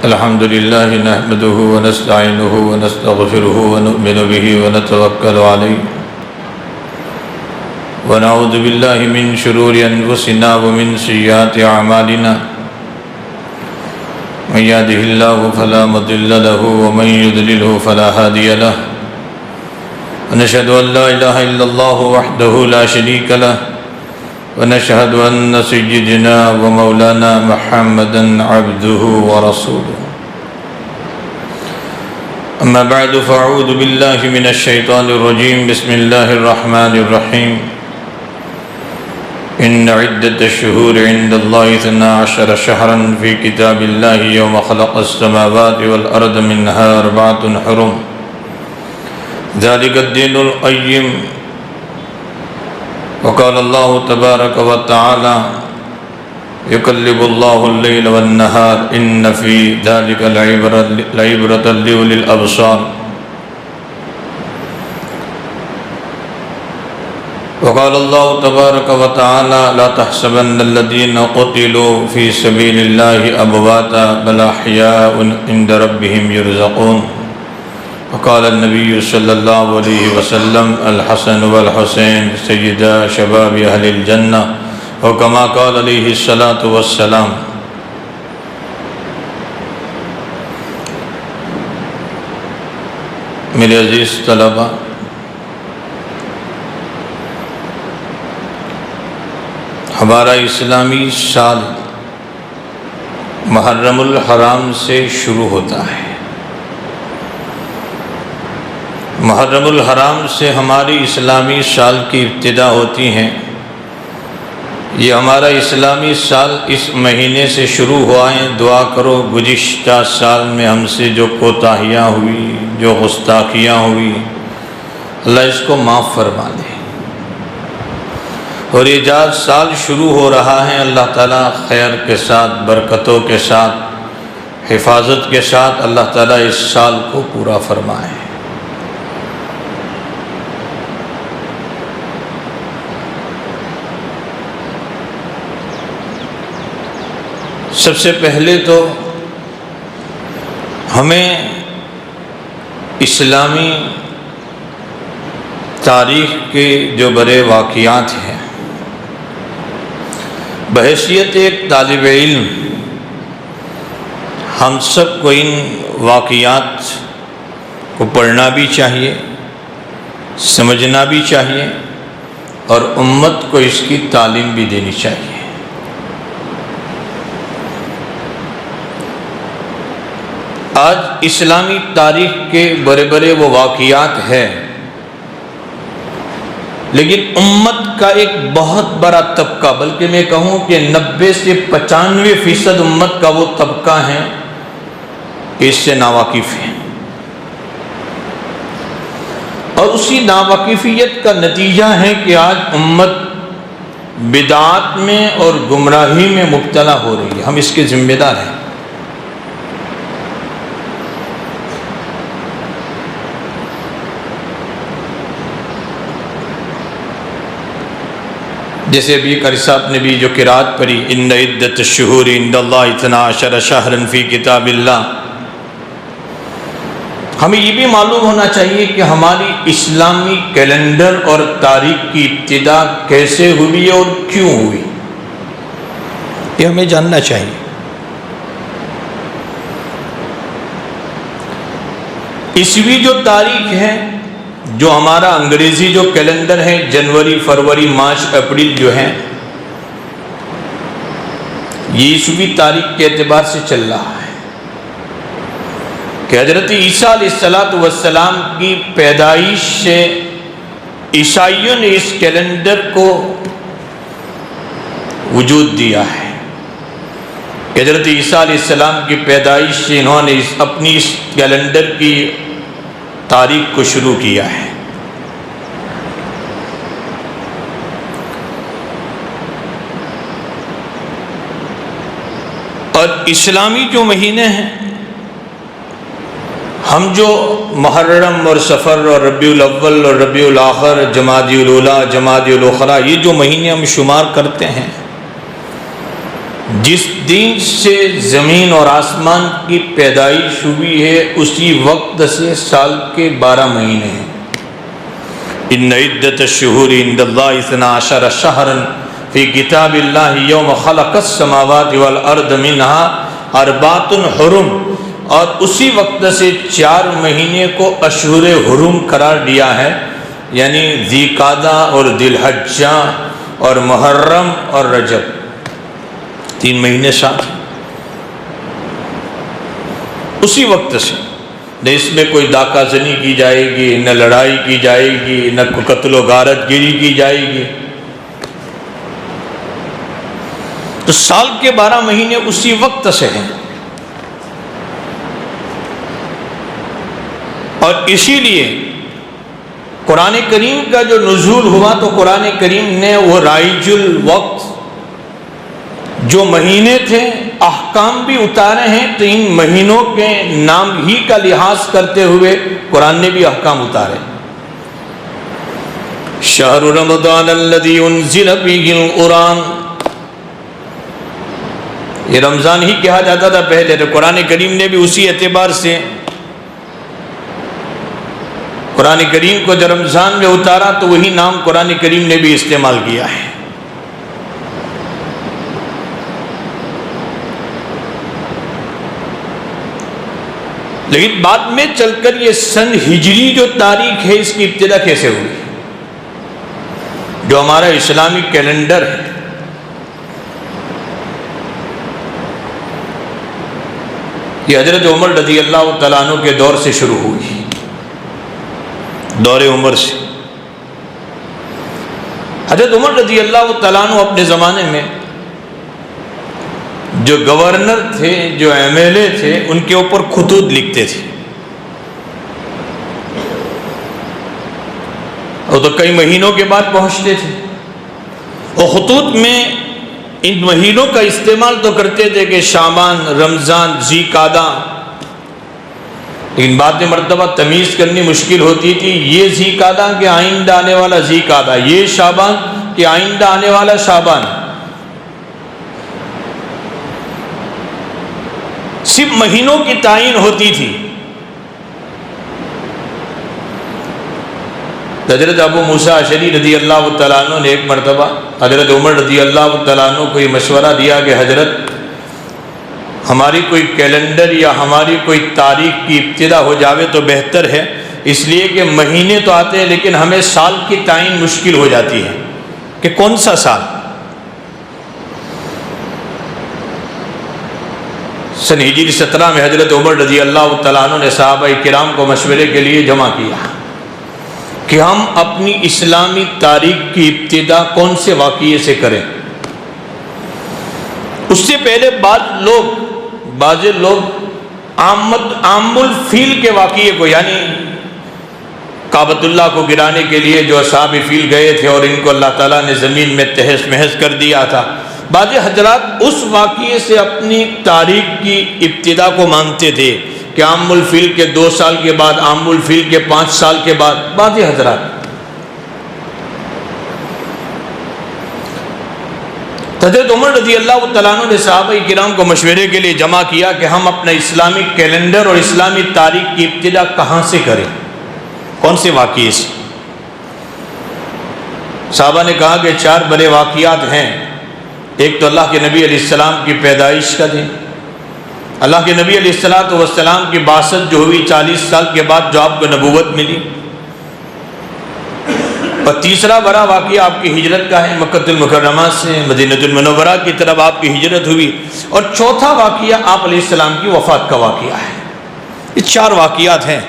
الحمد لله نحمده ونستعينه ونستغفره ونؤمن به ونتوكل عليه ونعوذ بالله من شرور أنفسنا ومن سيئات أعمالنا من يهده الله فلا مضل له ومن يضلله فلا هادي له ونشهد أن لا إله إلا الله وحده لا شريك له ونشهد أن سيدنا ومولانا محمدا عبده ورسوله أما بعد فأعوذ بالله من الشيطان الرجيم بسم الله الرحمن الرحيم إن عدة الشهور عند الله 12 شهرا في كتاب الله يوم خلق السماوات والأرض منها 4 حرم ذلك الدين القيم وقال الله تبارك وتعالى يقلب الله الليل والنهار إن في ذلك لعبرة لأولي الأبصار وقال الله تبارك وتعالى لا تحسبن الذين قتلوا في سبيل الله أمواتا بل أحياء عند ربهم يرزقون وقال النبي صلى الله عليه وسلم الحسن والحسين سيدا شباب أهل الجنة وكما قال عليه الصلاة والسلام۔ میرے عزیز طلباء، ہمارا اسلامی سال محرم الحرام سے شروع ہوتا ہے۔ محرم الحرام سے ہماری اسلامی سال کی ابتدا ہوتی ہیں۔ یہ ہمارا اسلامی سال اس مہینے سے شروع ہوا ہے۔ دعا کرو گزشتہ سال میں ہم سے جو کوتاہیاں ہوئی، جو گستاخیاں ہوئی، اللہ اس کو معاف فرما دے۔ اور یہ جب سال شروع ہو رہا ہے، اللہ تعالیٰ خیر کے ساتھ، برکتوں کے ساتھ، حفاظت کے ساتھ اللہ تعالیٰ اس سال کو پورا فرمائے۔ سب سے پہلے تو ہمیں اسلامی تاریخ کے جو بڑے واقعات ہیں، بحیثیت ایک طالب علم ہم سب کو ان واقعات کو پڑھنا بھی چاہیے، سمجھنا بھی چاہیے اور امت کو اس کی تعلیم بھی دینی چاہیے۔ آج اسلامی تاریخ کے بڑے بڑے وہ واقعات ہیں، لیکن امت کا ایک بہت بڑا طبقہ، بلکہ میں کہوں کہ 90 سے 95% امت کا وہ طبقہ ہے اس سے ناواقف ہے، اور اسی ناواقفیت کا نتیجہ ہے کہ آج امت بدعات میں اور گمراہی میں مبتلا ہو رہی ہے۔ ہم اس کے ذمہ دار ہیں۔ جیسے ابھی قاری صاحب نے بھی جو قرات پڑھی، ان عدت الشہور عند اللہ 12 شہرا فی کتاب اللہ، ہمیں یہ بھی معلوم ہونا چاہیے کہ ہماری اسلامی کیلنڈر اور تاریخ کی ابتدا کیسے ہوئی اور کیوں ہوئی، یہ ہمیں جاننا چاہیے۔ عیسوی جو تاریخ ہے، جو ہمارا انگریزی جو کیلنڈر ہے، جنوری، فروری، مارچ، اپریل جو ہے، یہ عیسوی تاریخ کے اعتبار سے چل رہا ہے کہ حضرت عیسیٰ علیہ السلام کی پیدائش سے عیسائیوں نے اس کیلنڈر کو وجود دیا ہے کہ حضرت عیسیٰ علیہ السلام کی پیدائش سے انہوں نے اپنی اس کیلنڈر کی تاریخ کو شروع کیا ہے۔ اور اسلامی جو مہینے ہیں، ہم جو محرم اور صفر اور ربیع الاول اور ربیع الاخر، جمادی الاولیٰ، جمادی الاخری، یہ جو مہینے ہم شمار کرتے ہیں، جس دن سے زمین اور آسمان کی پیدائش ہوئی ہے اسی وقت سے سال کے 12 مہینے ہیں۔ ان عدت الشہور عند اللہ 12 شہرا فی کتاب اللہ یوم خلق السماوات والارض منها 4 حرم، اور اسی وقت سے 4 مہینے کو اشہر حرم قرار دیا ہے، یعنی ذی قعدہ اور ذی الحجہ اور محرم اور رجب، 3 مہینے ساتھ اسی وقت سے۔ نہ اس میں کوئی داکہ زنی کی جائے گی، نہ لڑائی کی جائے گی، نہ قتل و غارت گیری کی جائے گی۔ تو سال کے 12 مہینے اسی وقت سے ہیں، اور اسی لیے قرآن کریم کا جو نزول ہوا تو قرآن کریم نے وہ رائج الوقت جو مہینے تھے احکام بھی اتارے ہیں، تو ان مہینوں کے نام ہی کا لحاظ کرتے ہوئے قرآن نے بھی احکام اتارے۔ شہر رمضان الذی انزل فیہ القرآن، یہ رمضان ہی کہا جاتا تھا پہلے، تو قرآن کریم نے بھی اسی اعتبار سے قرآن کریم کو جب رمضان میں اتارا تو وہی نام قرآن کریم نے بھی استعمال کیا ہے۔ لیکن بعد میں چل کر یہ سن ہجری جو تاریخ ہے اس کی ابتدا کیسے ہوئی؟ جو ہمارا اسلامی کیلنڈر ہے، یہ حضرت عمر رضی اللہ تعالیٰ عنہ کے دور سے شروع ہوئی، دور عمر سے۔ حضرت عمر رضی اللہ تعالیٰ عنہ اپنے زمانے میں جو گورنر تھے، جو ایم ایل اے تھے، ان کے اوپر خطوط لکھتے تھے، وہ تو کئی مہینوں کے بعد پہنچتے تھے، اور خطوط میں ان مہینوں کا استعمال تو کرتے تھے کہ شعبان، رمضان، ذی قعدہ، لیکن بعد مرتبہ تمیز کرنی مشکل ہوتی تھی، یہ ذی قعدہ کہ آئندہ آنے والا ذی قعدہ، یہ شعبان کہ آئندہ آنے والا شعبان، صرف مہینوں کی تعین ہوتی تھی۔ حضرت ابو موسیٰ اشعری رضی اللہ تعالیٰ عنہ نے ایک مرتبہ حضرت عمر رضی اللہ تعالیٰ عنہ کو یہ مشورہ دیا کہ حضرت ہماری کوئی کیلنڈر یا ہماری کوئی تاریخ کی ابتدا ہو جاوے تو بہتر ہے، اس لیے کہ مہینے تو آتے ہیں لیکن ہمیں سال کی تعین مشکل ہو جاتی ہے کہ کون سا سال۔ سن ہجری 17 میں حضرت عمر رضی اللہ تعالیٰ عنہ نے صحابہ کرام کو مشورے کے لیے جمع کیا کہ ہم اپنی اسلامی تاریخ کی ابتدا کون سے واقعے سے کریں۔ اس سے پہلے بعض لوگ عام الفیل کے واقعے کو، یعنی کعبۃ اللہ کو گرانے کے لیے جو اصحاب فیل گئے تھے اور ان کو اللہ تعالیٰ نے زمین میں تہس محس کر دیا تھا، بعض حضرات اس واقعے سے اپنی تاریخ کی ابتدا کو مانتے تھے کہ عام الفیل کے 2 سال کے بعد، عام الفیل کے 5 سال کے بعد، بعض حضرات۔ حضرت عمر رضی اللہ تعالیٰ عنہ نے صحابہ کرام کو مشورے کے لیے جمع کیا کہ ہم اپنا اسلامی کیلنڈر اور اسلامی تاریخ کی ابتدا کہاں سے کریں، کون سے واقعے سے؟ صحابہ نے کہا کہ 4 بڑے واقعات ہیں۔ ایک تو اللہ کے نبی علیہ السلام کی پیدائش کا دن، اللہ کے نبی علیہ السلام کی بعثت جو ہوئی 40 سال کے بعد جو آپ کو نبوت ملی، اور تیسرا بڑا واقعہ آپ کی ہجرت کا ہے، مکہ المکرمہ سے مدینہ المنورہ کی طرف آپ کی ہجرت ہوئی، اور چوتھا واقعہ آپ علیہ السلام کی وفات کا واقعہ ہے۔ یہ 4 واقعات ہیں۔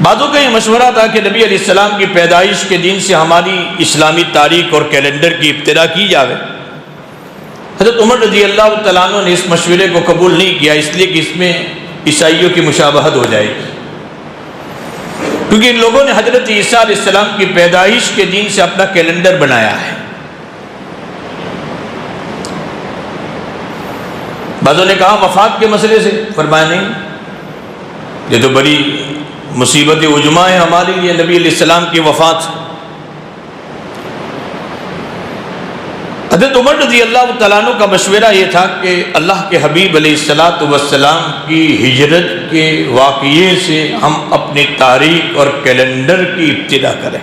بعضوں کا یہ مشورہ تھا کہ نبی علیہ السلام کی پیدائش کے دن سے ہماری اسلامی تاریخ اور کیلنڈر کی ابتدا کی جاوے۔ حضرت عمر رضی اللہ تعالیٰ عنہ نے اس مشورے کو قبول نہیں کیا، اس لیے کہ اس میں عیسائیوں کی مشابہت ہو جائے گی، کیونکہ ان لوگوں نے حضرت عیسیٰ علیہ السلام کی پیدائش کے دن سے اپنا کیلنڈر بنایا ہے۔ بعضوں نے کہا وفات کے مسئلے سے، فرمایا نہیں، یہ تو بڑی مصیبت عظمیٰ ہے ہمارے لیے نبی علیہ السلام کی وفات۔ حضرت عمر رضی اللہ تعالیٰ عنہ کا مشورہ یہ تھا کہ اللہ کے حبیب علیہ السلام کی ہجرت کے واقعے سے ہم اپنی تاریخ اور کیلنڈر کی ابتدا کریں،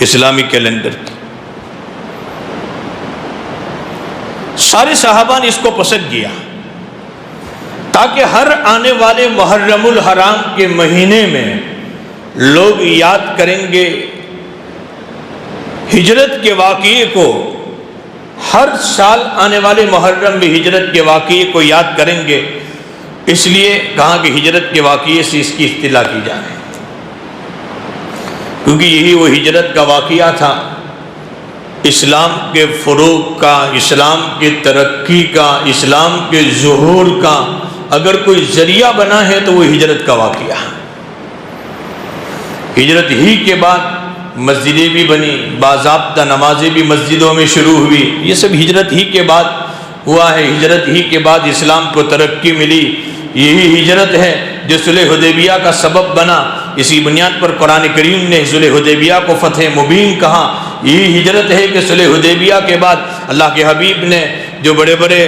اسلامی کیلنڈر کی۔ سارے صحابہ نے اس کو پسند کیا تاکہ ہر آنے والے محرم الحرام کے مہینے میں لوگ یاد کریں گے ہجرت کے واقعے کو، ہر سال آنے والے محرم میں ہجرت کے واقعے کو یاد کریں گے، اس لیے کہا کہ ہجرت کے واقعے سے اس کی اطلاع کی جائے، کیونکہ یہی وہ ہجرت کا واقعہ تھا اسلام کے فروغ کا، اسلام کی ترقی کا، اسلام کے ظہور کا۔ اگر کوئی ذریعہ بنا ہے تو وہ ہجرت کا واقعہ۔ ہجرت ہی کے بعد مسجدیں بھی بنی، باضابطہ نمازیں بھی مسجدوں میں شروع ہوئی، یہ سب ہجرت ہی کے بعد ہوا ہے۔ ہجرت ہی کے بعد اسلام کو ترقی ملی، یہی ہجرت ہے جو صلح حدیبیہ کا سبب بنا۔ اسی بنیاد پر قرآن کریم نے صلح حدیبیہ کو فتح مبین کہا۔ یہی ہجرت ہے کہ صلح حدیبیہ کے بعد اللہ کے حبیب نے جو بڑے بڑے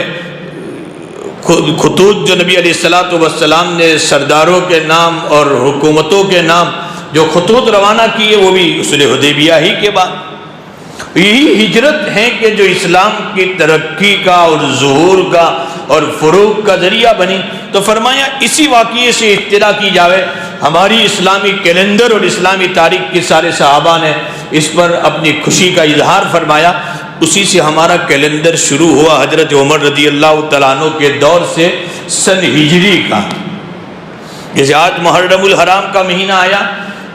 خطوط جو نبی علیہ السلام نے سرداروں کے نام اور حکومتوں کے نام جو خطوط روانہ کیے وہ بھی صلح حدیبیہ ہی کے بعد۔ یہی ہجرت ہے کہ جو اسلام کی ترقی کا اور ظہور کا اور فروغ کا ذریعہ بنی۔ تو فرمایا اسی واقعے سے اطلاع کی جاوے۔ ہماری اسلامی کیلنڈر اور اسلامی تاریخ کے سارے صحابہ نے اس پر اپنی خوشی کا اظہار فرمایا، اسی سے ہمارا کیلنڈر شروع ہوا حضرت عمر رضی اللہ تعالیٰ عنہ کے دور سے سن ہجری کا۔ جیسے آج محرم الحرام کا مہینہ آیا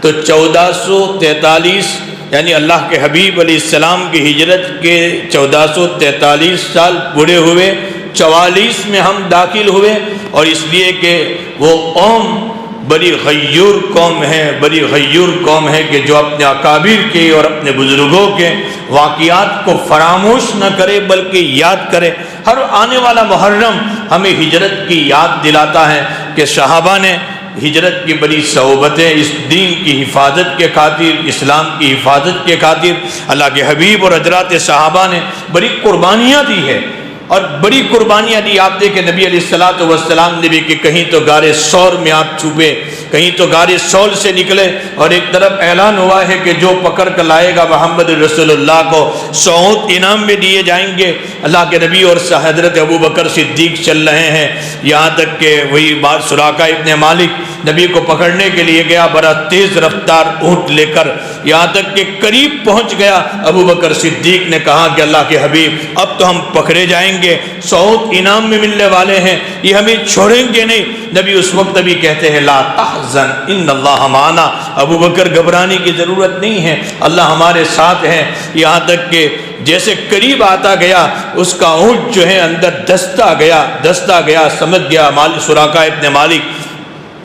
تو 1443 یعنی اللہ کے حبیب علیہ السلام کی ہجرت کے 1443 سال پورے ہوئے، 44 میں ہم داخل ہوئے، اور اس لیے کہ وہ قوم بڑی غیور قوم ہے، بڑی غیور قوم ہے کہ جو اپنے اکابر کے اور اپنے بزرگوں کے واقعات کو فراموش نہ کرے بلکہ یاد کرے۔ ہر آنے والا محرم ہمیں ہجرت کی یاد دلاتا ہے کہ صحابہ نے ہجرت کی بڑی صحبتیں اس دین کی حفاظت کے خاطر، اسلام کی حفاظت کے خاطر، اللہ کے حبیب اور حضرات صحابہ نے بڑی قربانیاں دی ہے، اور بڑی قربانیاں دی۔ آپ دیکھیں نبی علیہ السلام نے بھی کہ کہیں تو غار ثور میں آپ چھپے، کہیں تو غار ثور سے نکلے، اور ایک طرف اعلان ہوا ہے کہ جو پکڑ کر لائے گا محمد رسول اللہ کو 100 اونٹ انعام میں دیے جائیں گے۔ اللہ کے نبی اور حضرت ابو بکر صدیق چل رہے ہیں، یہاں تک کہ وہی بات سراقہ ابن مالک نبی کو پکڑنے کے لیے گیا بڑا تیز رفتار اونٹ لے کر، یہاں تک کہ قریب پہنچ گیا۔ ابو بکر صدیق نے کہا کہ اللہ کے حبیب اب تو ہم پکڑے جائیں گے، 100 اونٹ انعام میں ملنے والے ہیں، یہ ہمیں چھوڑیں گے نہیں۔ نبی اس وقت بھی کہتے ہیں لا تحزن ان اللہ معنا، ابو بکر گھبرانے کی ضرورت نہیں ہے، اللہ ہمارے ساتھ ہے۔ یہاں تک کہ جیسے قریب آتا گیا اس کا اونٹ جو ہے اندر دھستا گیا سمجھ گیا سراقہ ابن مالک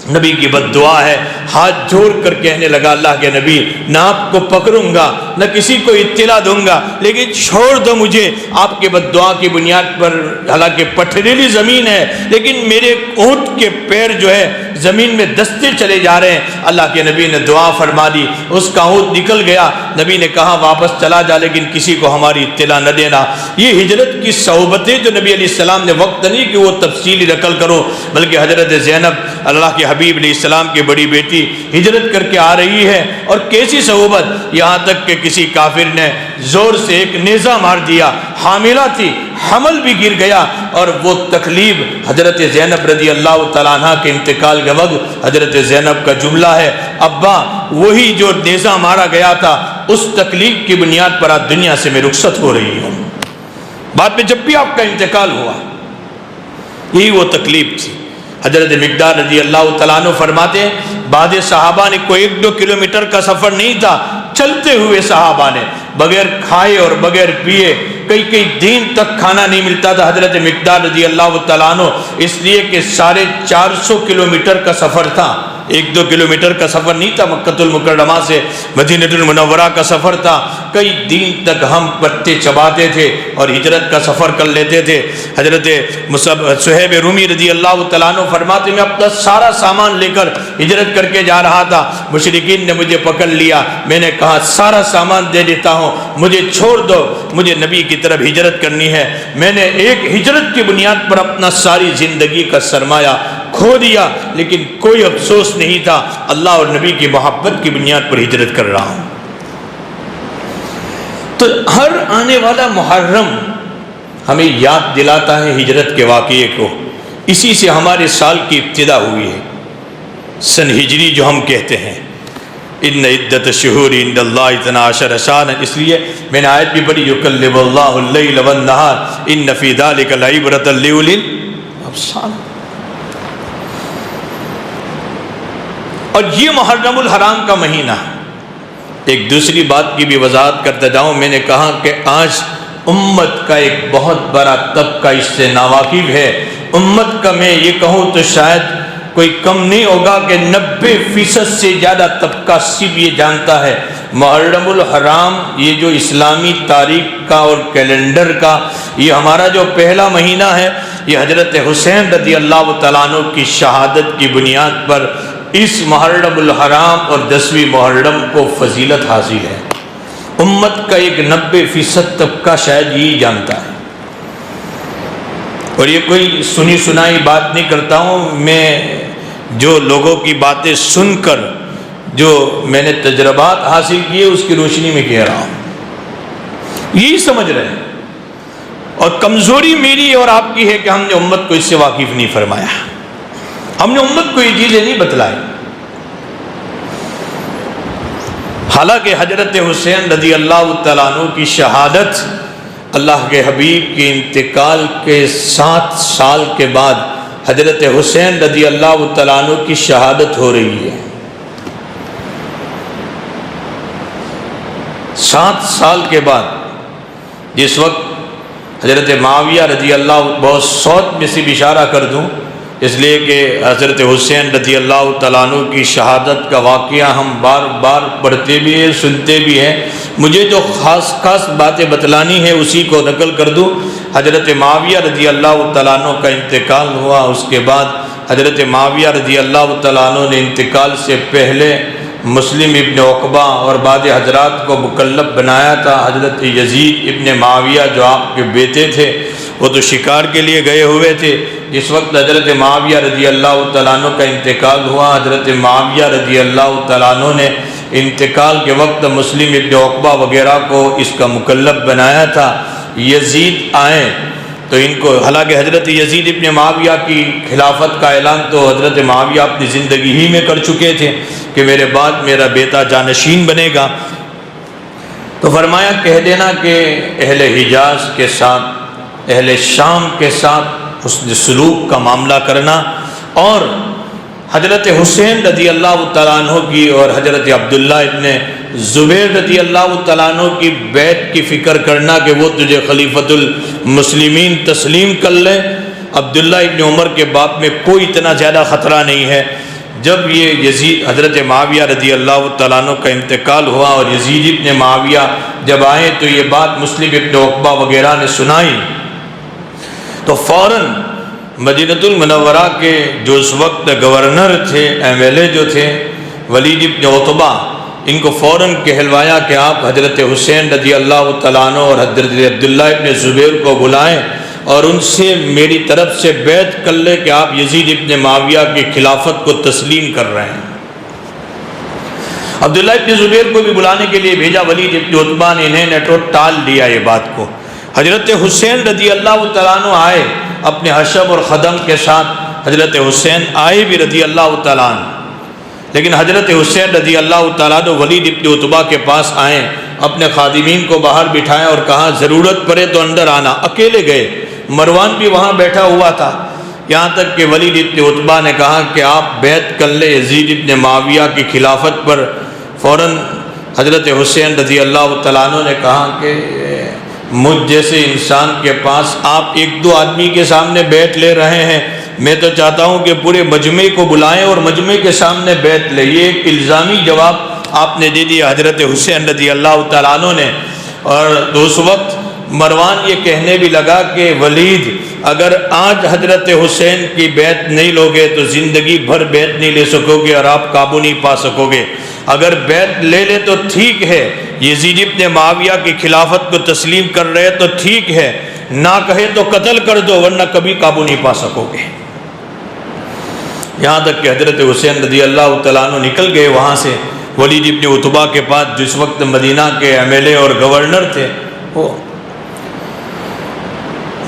نبی کی بد دعا ہے، ہاتھ جوڑ کر کہنے لگا اللہ کے نبی نہ آپ کو پکڑوں گا نہ کسی کو اطلاع دوں گا، لیکن چھوڑ دو مجھے آپ کے بد دعا کی بنیاد پر۔ حالانکہ پتھریلی زمین ہے لیکن میرے اونٹ کے پیر جو ہے زمین میں دستے چلے جا رہے ہیں۔ اللہ کے نبی نے دعا فرما دی، اس کا اونٹ نکل گیا۔ نبی نے کہا واپس چلا جا لیکن کسی کو ہماری اطلاع نہ دینا۔ یہ ہجرت کی صحبتیں جو نبی علیہ السلام نے وقت نہیں کہ وہ تفصیلی نقل کرو، بلکہ حضرت زینب اللہ کے حبیب علیہ السلام کی بڑی بیٹی ہجرت کر کے آ رہی ہے، اور کیسی صحبت، یہاں تک کہ کسی کافر نے زور سے ایک نیزہ مار دیا، حاملہ تھی، حمل بھی گر گیا، اور وہ تکلیف حضرت زینب رضی اللہ تعالیٰ عنہ کے انتقال کے وقت حضرت زینب کا جملہ ہے ابا وہی جو نیزہ مارا گیا تھا اس تکلیف کی بنیاد پر آج دنیا سے میں رخصت ہو رہی ہوں۔ بعد میں جب بھی آپ کا انتقال ہوا یہی وہ تکلیف تھی۔ حضرت مقدار رضی اللہ تعالیٰ عنہ فرماتے ہیں بعد صحابہ نے کوئی 1-2 کلومیٹر کا سفر نہیں تھا، چلتے ہوئے صحابہ نے بغیر کھائے اور بغیر پیے کئی دن تک کھانا نہیں ملتا تھا حضرت مقدار رضی اللہ تعالیٰ عنہ، اس لیے کہ 450 کلومیٹر کا سفر تھا۔ 1-2 کلومیٹر کا سفر نہیں تھا، مکہ المکرمہ سے مدینہ المنورہ کا سفر تھا، کئی دن تک ہم پتے چباتے تھے اور ہجرت کا سفر کر لیتے تھے۔ حضرت صہیب رومی رضی اللہ تعالیٰ عنہ فرماتے میں اپنا سارا سامان لے کر ہجرت کر کے جا رہا تھا، مشرکین نے مجھے پکڑ لیا، میں نے کہا سارا سامان دے دیتا ہوں، مجھے چھوڑ دو، مجھے نبی کی طرف ہجرت کرنی ہے۔ میں نے ایک ہجرت کی بنیاد پر اپنا ساری زندگی کا سرمایہ کھو دیا، لیکن کوئی افسوس نہیں تھا، اللہ اور نبی کی محبت کی بنیاد پر ہجرت کر رہا ہوں۔ تو ہر آنے والا محرم ہمیں یاد دلاتا ہے ہجرت کے واقعے کو، اسی سے ہمارے سال کی ابتدا ہوئی ہے، سن ہجری جو ہم کہتے ہیں۔ ان عدت الشہور عند اللہ 12 شہرا، اس لیے میں نے آیت بھی پڑھی یکلب اللہ اللیل والنہار ان فی ذلک لعبرۃ لأولی الابصار۔ اور یہ محرم الحرام کا مہینہ، ایک دوسری بات کی بھی وضاحت کرتا جاؤں، میں نے کہا کہ آج امت کا ایک بہت بڑا طبقہ اس سے ناواقف ہے۔ امت کا میں یہ کہوں تو شاید کوئی کم نہیں ہوگا کہ 90% سے زیادہ طبقہ صرف یہ جانتا ہے محرم الحرام، یہ جو اسلامی تاریخ کا اور کیلنڈر کا یہ ہمارا جو پہلا مہینہ ہے، یہ حضرت حسین رضی اللہ تعالیٰ عنہ کی شہادت کی بنیاد پر اس محرم الحرام اور 10ویں محرم کو فضیلت حاصل ہے۔ امت کا ایک 90% طبقہ شاید یہی جانتا ہے، اور یہ کوئی سنی سنائی بات نہیں کرتا ہوں میں، جو لوگوں کی باتیں سن کر جو میں نے تجربات حاصل کیے اس کی روشنی میں کہہ رہا ہوں، یہی سمجھ رہے ہیں۔ اور کمزوری میری اور آپ کی ہے کہ ہم نے امت کو اس سے واقف نہیں فرمایا، ہم نے امت کو یہ چیزیں نہیں بتلائی۔ حالانکہ حضرت حسین رضی اللہ تعالیٰ عنہ کی شہادت اللہ کے حبیب کے انتقال کے 7 سال کے بعد حضرت حسین رضی اللہ تعالیٰ عنہ کی شہادت ہو رہی ہے۔ 7 سال کے بعد، جس وقت حضرت معاویہ رضی اللہ، بہت صوت میں سے اشارہ کر دوں اس لیے کہ حضرت حسین رضی اللہ تعالیٰ عنہ کی شہادت کا واقعہ ہم بار بار پڑھتے بھی ہیں، سنتے بھی ہیں، مجھے جو خاص باتیں بتلانی ہے اسی کو نقل کر دوں۔ حضرت معاویہ رضی اللہ تعالیٰ عنہ کا انتقال ہوا، اس کے بعد حضرت معاویہ رضی اللہ تعالیٰ عنہ نے انتقال سے پہلے مسلم ابن عقبہ اور بعض حضرات کو مکلف بنایا تھا۔ حضرت یزید ابن معاویہ جو آپ کے بیٹے تھے وہ تو شکار کے لیے گئے ہوئے تھے، جس وقت حضرت معاویہ رضی اللہ تعالیٰ عنہ کا انتقال ہوا، حضرت معاویہ رضی اللہ تعالیٰ عنہ نے انتقال کے وقت مسلم ابن عقبہ وغیرہ کو اس کا مکلف بنایا تھا۔ یزید آئے تو ان کو، حالانکہ حضرت یزید ابن معاویہ کی خلافت کا اعلان تو حضرت معاویہ اپنی زندگی ہی میں کر چکے تھے کہ میرے بعد میرا بیٹا جانشین بنے گا، تو فرمایا کہہ دینا کہ اہل حجاز کے ساتھ، اہل شام کے ساتھ حسن سلوک کا معاملہ کرنا، اور حضرت حسین رضی اللہ تعالیٰ عنہ کی اور حضرت عبداللہ ابن زبیر رضی اللہ تعالیٰ عنہ کی بیعت کی فکر کرنا کہ وہ تجھے خلیفۃ المسلمین تسلیم کر لے۔ عبداللہ ابن عمر کے باپ میں کوئی اتنا زیادہ خطرہ نہیں ہے۔ جب یہ یزید حضرت معاویہ رضی اللہ تعالیٰ عنہ کا انتقال ہوا اور یزید ابن معاویہ جب آئے تو یہ بات مسلم ابن عقبہ وغیرہ نے سنائی، تو فوراً مدینہ المنورہ کے جو اس وقت گورنر تھے، ایم ایل اے جو تھے ولید ابن عتبہ، ان کو فوراً کہلوایا کہ آپ حضرت حسین رضی اللہ تعالیٰ عنہ اور حضرت عبداللہ ابن زبیر کو بلائیں اور ان سے میری طرف سے بیعت کر لے کہ آپ یزید ابن معاویہ کی خلافت کو تسلیم کر رہے ہیں۔ عبداللہ ابن زبیر کو بھی بلانے کے لیے بھیجا، ولید ابن عتبہ نے انہیں نیٹو ٹال دیا یہ بات کو۔ حضرت حسین رضی اللہ تعالیٰ عنہ آئے اپنے حشم اور خدم کے ساتھ، حضرت حسین آئے بھی رضی اللہ تعالیٰ عنہ، لیکن حضرت حسین رضی اللہ تعالیٰ عنہ ولید ابن عتبہ کے پاس آئے، اپنے خادمین کو باہر بٹھایا اور کہا ضرورت پڑے تو اندر آنا۔ اکیلے گئے، مروان بھی وہاں بیٹھا ہوا تھا، یہاں تک کہ ولید ابن عتبہ نے کہا کہ آپ بیعت کر لیں یزید ابن معاویہ کی خلافت پر۔ فوراً حضرت حسین رضی اللہ تعالیٰ عنہ نے کہا کہ مجھ جیسے انسان کے پاس آپ 1-2 آدمی کے سامنے بیٹھ لے رہے ہیں، میں تو چاہتا ہوں کہ پورے مجمع کو بلائیں اور مجمع کے سامنے بیعت لیں۔ یہ ایک الزامی جواب آپ نے دے دیا حضرت حسین رضی اللہ تعالیٰ عنہ نے۔ اور اس وقت مروان یہ کہنے بھی لگا کہ ولید اگر آج حضرت حسین کی بیعت نہیں لوگے تو زندگی بھر بیعت نہیں لے سکو گے اور آپ قابو نہیں پا سکو گے، اگر بیعت لے لے تو ٹھیک ہے، یزید ابن معاویہ کی خلافت کو تسلیم کر رہے تو ٹھیک ہے، نہ کہے تو قتل کر دو ورنہ کبھی قابو نہیں پا سکو گے۔ یہاں تک کہ حضرت حسین رضی اللہ تعالیٰ عنہ نکل گئے وہاں سے ولید ابن عتبہ کے پاس، جس وقت مدینہ کے ایم ایل اے اور گورنر تھے۔ وہ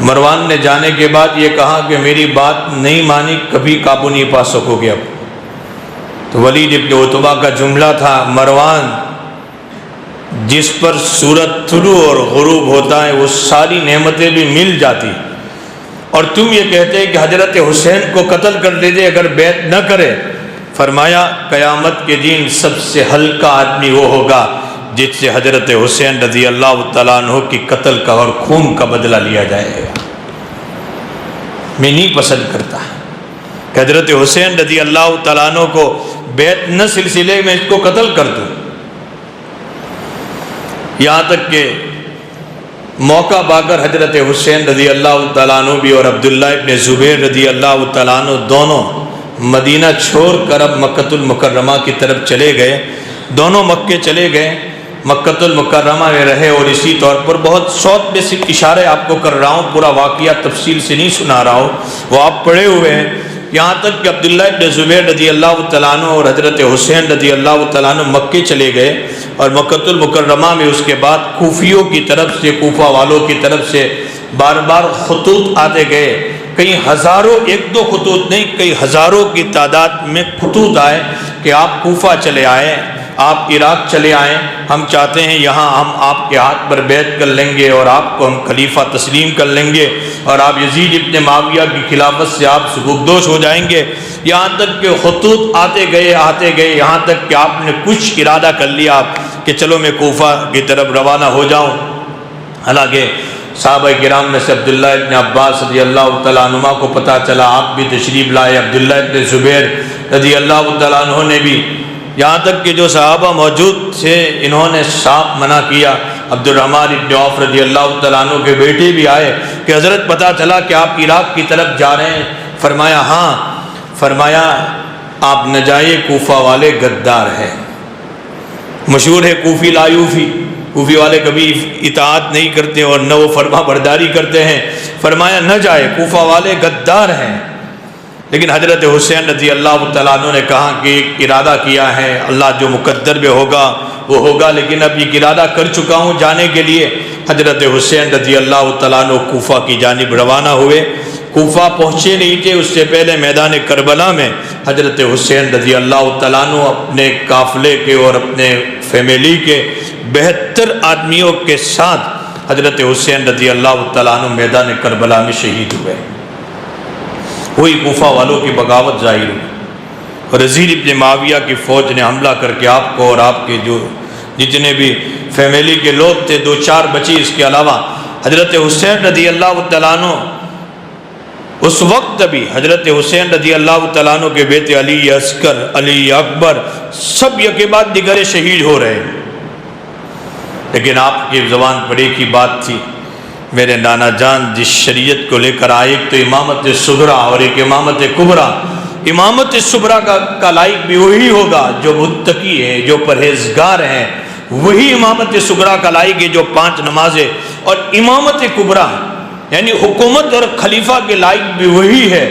مروان نے جانے کے بعد یہ کہا کہ میری بات نہیں مانی کبھی قابو نہیں پا سکو گے اب۔ تو ولید ابن عتبہ کا جملہ تھا، مروان جس پر سورج طلوع اور غروب ہوتا ہے وہ ساری نعمتیں بھی مل جاتی، اور تم یہ کہتے کہ حضرت حسین کو قتل کر دے دے اگر بیعت نہ کرے۔ فرمایا قیامت کے دن سب سے ہلکا آدمی وہ ہوگا جس سے حضرت حسین رضی اللہ تعالیٰ عنہ کی قتل کا اور خون کا بدلہ لیا جائے گا۔ میں نہیں پسند کرتا کہ حضرت حسین رضی اللہ تعالیٰ عنہ کو بیعت نہ سلسلے میں اس کو قتل کر دوں۔ یہاں تک کہ موقع پا کر حضرت حسین رضی اللہ تعالیٰ عنہ بھی اور عبداللہ ابن زبیر رضی اللہ تعالیٰ عنہ دونوں مدینہ چھوڑ کر اب مکۃ المکرمہ کی طرف چلے گئے۔ دونوں مکے چلے گئے، مکۃ المکرمہ میں رہے، اور اسی طور پر بہت شوق میں صرف اشارے آپ کو کر رہا ہوں، پورا واقعہ تفصیل سے نہیں سنا رہا ہوں، وہ آپ پڑھے ہوئے ہیں۔ یہاں تک کہ عبداللہ ابن زبیر رضی اللہ تعالیٰ عنہ اور حضرت حسین رضی اللہ تعالیٰ عنہ مکے چلے گئے، اور مکۃ المکرمہ میں اس کے بعد کوفیوں کی طرف سے، کوفہ والوں کی طرف سے بار بار خطوط آتے گئے، کئی ہزاروں، ایک دو خطوط نہیں، کئی ہزاروں کی تعداد میں خطوط آئے کہ آپ کوفہ چلے آئیں، آپ عراق چلے آئیں، ہم چاہتے ہیں یہاں ہم آپ کے ہاتھ پر بیعت کر لیں گے اور آپ کو ہم خلیفہ تسلیم کر لیں گے اور آپ یزید ابن معاویہ کی خلافت سے آپ سبکدوش ہو جائیں گے۔ یہاں تک کہ خطوط آتے گئے، یہاں تک کہ آپ نے کچھ ارادہ کر لیا کہ چلو میں کوفہ کی طرف روانہ ہو جاؤں۔ حالانکہ صحابہ کرام میں سے عبداللہ ابن عباس رضی اللہ تعالیٰ عنہما کو پتہ چلا، آپ بھی تشریف لائے، عبداللہ ابن زبیر رضی اللہ تعالیٰ عنہ نے بھی، یہاں تک کہ جو صحابہ موجود تھے انہوں نے صاف منع کیا۔ عبد الرحمن ابن عوف رضی اللہ تعالیٰ عنہ کے بیٹے بھی آئے کہ حضرت پتہ چلا کہ آپ عراق کی طرف جا رہے ہیں۔ فرمایا ہاں، فرمایا آپ نہ جائیے، کوفہ والے غدار ہیں، مشہور ہے کوفی لا یوفی، کوفی والے کبھی اطاعت نہیں کرتے اور نہ وہ فرما برداری کرتے ہیں۔ فرمایا نہ جائے، کوفہ والے غدار ہیں۔ لیکن حضرت حسین رضی اللہ تعالیٰ عنہ نے کہا کہ ایک ارادہ کیا ہے، اللہ جو مقدر میں ہوگا وہ ہوگا، لیکن اب یہ ارادہ کر چکا ہوں جانے کے لیے۔ حضرت حسین رضی اللہ تعالیٰ عنہ کوفہ کی جانب روانہ ہوئے۔ کوفہ پہنچے نہیں تھے، اس سے پہلے میدان کربلا میں حضرت حسین رضی اللہ تعالیٰ عنہ اپنے قافلے کے اور اپنے فیملی کے 72 آدمیوں کے ساتھ حضرت حسین رضی اللہ تعالیٰ عنہ میدان کربلا میں شہید ہوئے۔ وہی کوفہ والوں کی بغاوت ظاہر ہوئی، اور یزید ابن معاویہ کی فوج نے حملہ کر کے آپ کو اور آپ کے جو جتنے بھی فیملی کے لوگ تھے، 2-4 بچی، اس کے علاوہ حضرت حسین رضی اللہ تعالیٰ عنہ اس وقت بھی حضرت حسین رضی اللہ تعالیٰ عنہ کے بیٹے علی اصغر، علی اکبر، سب یک کے بعد دیگر شہید ہو رہے ہیں۔ لیکن آپ کی زبان پر ایک ہی بات تھی، میرے نانا جان جس شریعت کو لے کر آئے، ایک تو امامت صغریٰ اور ایک امامت کبریٰ۔ امامت صغریٰ کا لائق بھی وہی ہوگا جو متقی ہے، جو پرہیزگار ہیں، وہی امامت صغریٰ کا لائق ہے جو 5 نمازیں، اور امامت کبریٰ یعنی حکومت اور خلیفہ کے لائق بھی وہی ہے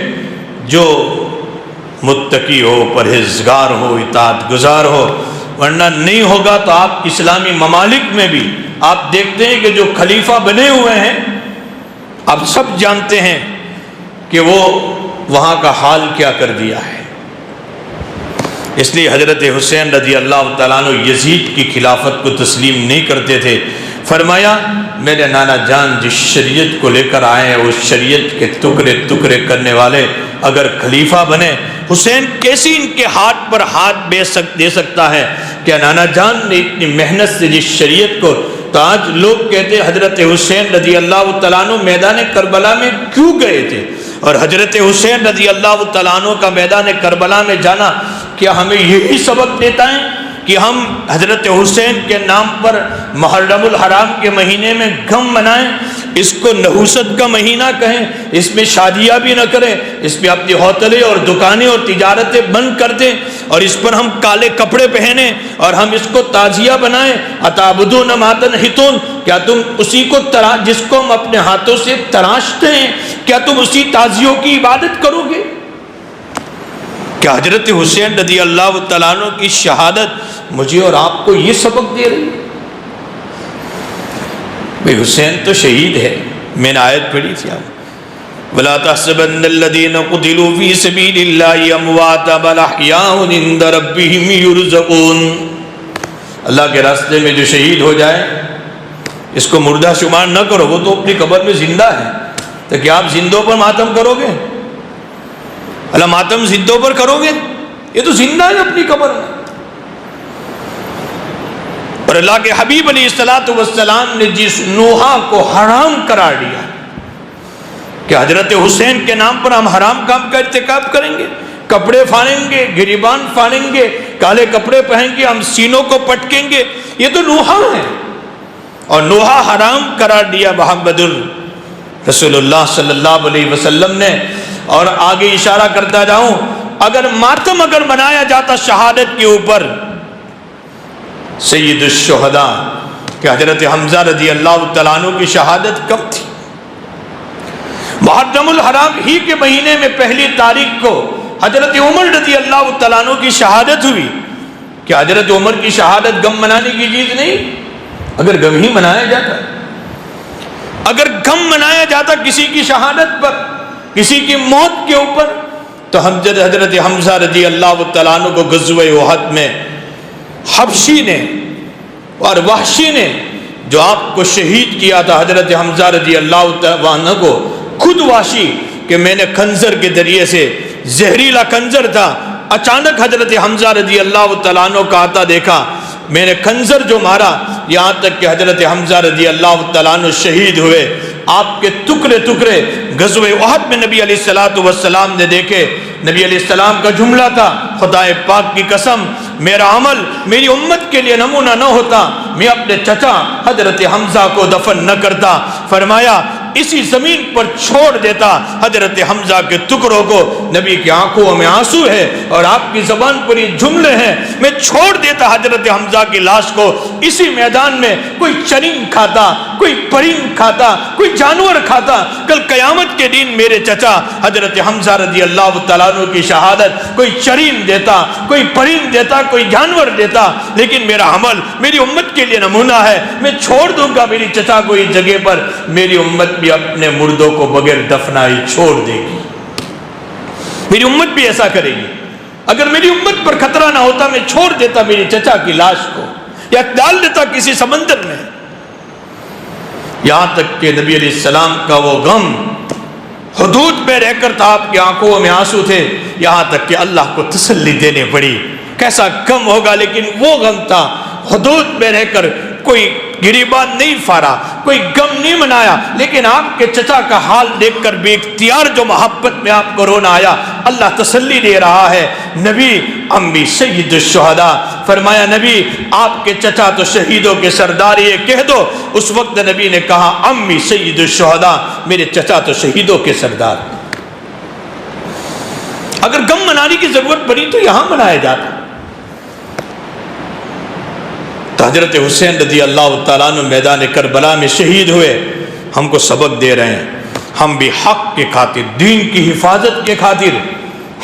جو متقی ہو، پرہیزگار ہو، اطاعت گزار ہو، ورنہ نہیں ہوگا تو آپ اسلامی ممالک میں بھی آپ دیکھتے ہیں کہ جو خلیفہ بنے ہوئے ہیں آپ سب جانتے ہیں کہ وہ وہاں کا حال کیا کر دیا ہے۔ اس لیے حضرت حسین رضی اللہ تعالیٰ عنہ یزید کی خلافت کو تسلیم نہیں کرتے تھے۔ فرمایا میرے نانا جان جس شریعت کو لے کر آئے ہیں اس شریعت کے ٹکڑے ٹکڑے کرنے والے اگر خلیفہ بنے، حسین کیسی ان کے ہاتھ پر ہاتھ دے سکتا ہے کہ نانا جان نے اتنی محنت سے جس شریعت کو، تو آج لوگ کہتے حضرت حسین رضی اللہ تعالیٰ عنہ میدان کربلا میں کیوں گئے تھے؟ اور حضرت حسین رضی اللہ تعالیٰ عنہ کا میدان کربلا میں جانا کیا ہمیں یہی سبق دیتا ہے کہ ہم حضرت حسین کے نام پر محرم الحرام کے مہینے میں غم منائیں، اس کو نحوست کا مہینہ کہیں، اس میں شادیاں بھی نہ کریں، اس میں اپنی ہوٹلیں اور دکانیں اور تجارتیں بند کر دیں، اور اس پر ہم کالے کپڑے پہنیں اور ہم اس کو تعزیہ بنائیں؟ اتعبدون ما تنحتون، کیا تم اسی کو جس کو ہم اپنے ہاتھوں سے تراشتے ہیں، کیا تم اسی تعزیوں کی عبادت کرو گے؟ کیا حضرت حسین رضی اللہ تعالیٰ عنہ کی شہادت مجھے اور آپ کو یہ سبق دے رہی ہے؟ بھئی حسین تو شہید ہے، میں نے آیت پڑھی تھی آپ، وَلَا تَحْسَبَنَّ الَّذِينَ قُتِلُوا فِي سَبِيلِ اللَّهِ أَمْوَاتًا بَلْ أَحْيَاءٌ عِندَ رَبِّهِمْ يُرْزَقُونَ۔ اللہ کے راستے میں جو شہید ہو جائے اس کو مردہ شمار نہ کرو، وہ تو اپنی قبر میں زندہ ہے، تو کیا آپ زندوں پر ماتم کرو گے؟ اللہ ماتم زندوں پر کرو گے؟ یہ تو زندہ ہے اپنی قبر میں۔ اور اللہ کے حبیب علیہ السلام نے جس نوحہ کو حرام قرار دیا کہ حضرت حسین کے نام پر ہم حرام کام کا ارتکاب کریں گے، کپڑے پھاڑیں گے، گریبان پھاڑیں گے، کالے کپڑے پہن کے ہم سینوں کو پٹکیں گے، یہ تو نوحہ ہے، اور نوحہ حرام قرار دیا محمد رسول اللہ صلی اللہ علیہ وسلم نے۔ اور آگے اشارہ کرتا جاؤں، اگر ماتم بنایا جاتا شہادت کے اوپر، سید الشہداء کہ حضرت حمزہ رضی اللہ تعالیٰ عنہ کی شہادت کب تھی؟ محرم الحرام ہی کے مہینے میں پہلی تاریخ کو حضرت عمر رضی اللہ تعالیٰ عنہ کی شہادت ہوئی۔ کہ حضرت عمر کی شہادت غم منانے کی چیز نہیں؟ اگر غم ہی منایا جاتا، اگر غم منایا جاتا کسی کی شہادت پر، کسی کی موت کے اوپر، تو حضرت حمزہ رضی اللہ تعالیٰ عنہ کو غزوہ احد میں حبشی نے اور وحشی نے جو آپ کو شہید کیا تھا، حضرت حمزہ رضی اللہ تعالیٰ عنہ کو خود وحشی کہ میں نے خنجر کے ذریعے سے، زہریلا خنجر تھا، اچانک حضرت حمزہ رضی اللہ تعالیٰ عنہ کا آتا دیکھا، میں نے خنجر جو مارا، یہاں تک کہ حضرت حمزہ رضی اللہ تعالیٰ عنہ شہید ہوئے۔ آپ کے ٹکڑے ٹکڑے غزوہ احد میں نبی علیہ السلام نے دیکھے۔ نبی علیہ السلام کا جملہ تھا، خدا پاک کی قسم میرا عمل میری امت کے لیے نمونہ نہ ہوتا، میں اپنے چچا حضرت حمزہ کو دفن نہ کرتا، فرمایا اسی زمین پر چھوڑ دیتا حضرت حمزہ کے ٹکڑوں کو۔ نبی کی آنکھوں میں آنسو ہے اور آپ کی زبان پر یہ جملے ہیں، میں چھوڑ دیتا حضرت حمزہ کی لاش کو اسی میدان میں، کوئی چرند کھاتا، کوئی پرند کھاتا، کوئی جانور کھاتا، کل قیامت کے دن میرے چچا حضرت حمزہ رضی اللہ تعالیٰ عنہ کی شہادت کوئی چرند دیتا، کوئی پرند دیتا، کوئی جانور دیتا، لیکن میرا عمل میری امت کے لیے نمونہ ہے، میں چھوڑ دوں گا میری چچا کو اس جگہ پر، میری امت بھی اپنے مردوں کو بغیر دفنائی چھوڑ دے گی، میری امت بھی ایسا کرے گی۔ اگر میری امت پر خطرہ نہ ہوتا میں چھوڑ دیتا میری چچا کی لاش کو یا ڈال دیتا کسی سمندر میں۔ یہاں تک کہ نبی علیہ السلام کا وہ غم حدود میں رہ کر تھا، آپ کی آنکھوں میں آنسو تھے، یہاں تک کہ اللہ کو تسلی دینے پڑی۔ کیسا غم ہوگا، لیکن وہ غم تھا، حدود میں رہ کر کوئی گریبان نہیں پھاڑا، کوئی غم نہیں منایا، لیکن آپ کے چچا کا حال دیکھ کر بے اختیار جو محبت میں آپ کو رونا آیا، اللہ تسلی دے رہا ہے۔ نبی امی سید الشہداء، فرمایا نبی آپ کے چچا تو شہیدوں کے سردار، یہ کہہ دو۔ اس وقت نبی نے کہا امی سید الشہداء، میرے چچا تو شہیدوں کے سردار۔ اگر غم منانے کی ضرورت پڑی تو یہاں منایا جاتا۔ تو حضرت حسین رضی اللہ تعالیٰ عنہ میدان کربلا میں شہید ہوئے، ہم کو سبق دے رہے ہیں، ہم بھی حق کے خاطر، دین کی حفاظت کے خاطر،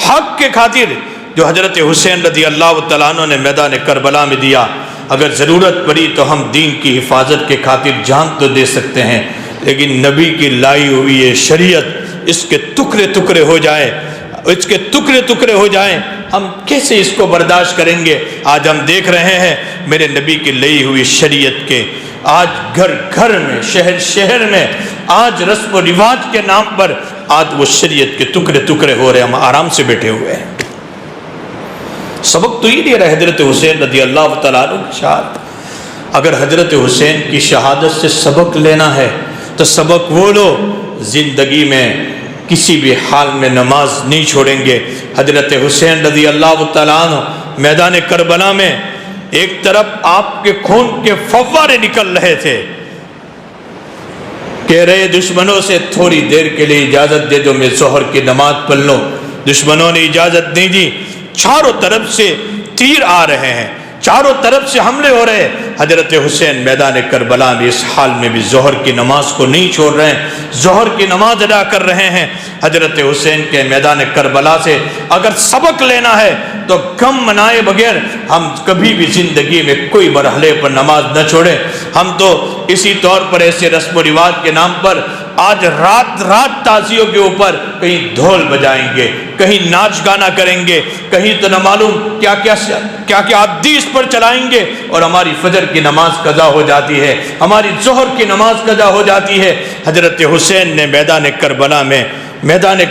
حق کے خاطر جو حضرت حسین رضی اللہ تعالیٰ عنہ نے میدان کربلا میں دیا، اگر ضرورت پڑی تو ہم دین کی حفاظت کے خاطر جان تو دے سکتے ہیں، لیکن نبی کی لائی ہوئی یہ شریعت اس کے ٹکڑے ٹکڑے ہو جائے، اس کے ٹکڑے ٹکڑے ہو جائیں، ہم کیسے اس کو برداشت کریں گے؟ آج ہم دیکھ رہے ہیں میرے نبی کی لائی ہوئی شریعت کے آج گھر گھر میں، شہر شہر میں، آج رسم و رواج کے نام پر آج وہ شریعت کے ٹکڑے ٹکڑے ہو رہے ہیں، ہم آرام سے بیٹھے ہوئے ہیں۔ سبق تو یہ دے رہا ہے حضرت حسین رضی اللہ تعالیٰ عنہ کی شہادت۔ اگر حضرت حسین کی شہادت سے سبق لینا ہے تو سبق وہ لو، زندگی میں کسی بھی حال میں نماز نہیں چھوڑیں گے۔ حضرت حسین رضی اللہ تعالیٰ عنہ میدان کربلا میں ایک طرف آپ کے خون کے فوارے نکل رہے تھے، کہہ رہے دشمنوں سے تھوڑی دیر کے لیے اجازت دے دو، میں ظہر کی نماز پڑھ لوں۔ دشمنوں نے اجازت نہیں دی، چاروں طرف سے تیر آ رہے ہیں، چاروں طرف سے حملے ہو رہے ہیں۔ حضرت حسین میدان کربلا میں اس حال میں بھی ظہر کی نماز کو نہیں چھوڑ رہے ہیں، ظہر کی نماز ادا کر رہے ہیں۔ حضرت حسین کے میدان کربلا سے اگر سبق لینا ہے تو غم منائے بغیر ہم کبھی بھی زندگی میں کوئی مرحلے پر نماز نہ چھوڑیں۔ ہم تو اسی طور پر ایسے رسم و رواج کے نام پر آج رات رات تعزیوں کے اوپر کہیں ڈھول بجائیں گے، کہیں ناچ گانا کریں گے، کہیں تو نہ معلوم کیا کیا حدیث پر چلائیں گے، اور ہماری فجر کی نماز قضا ہو جاتی ہے، ہماری ظہر کی نماز قضا ہو جاتی ہے۔ حضرت حسین نے میدان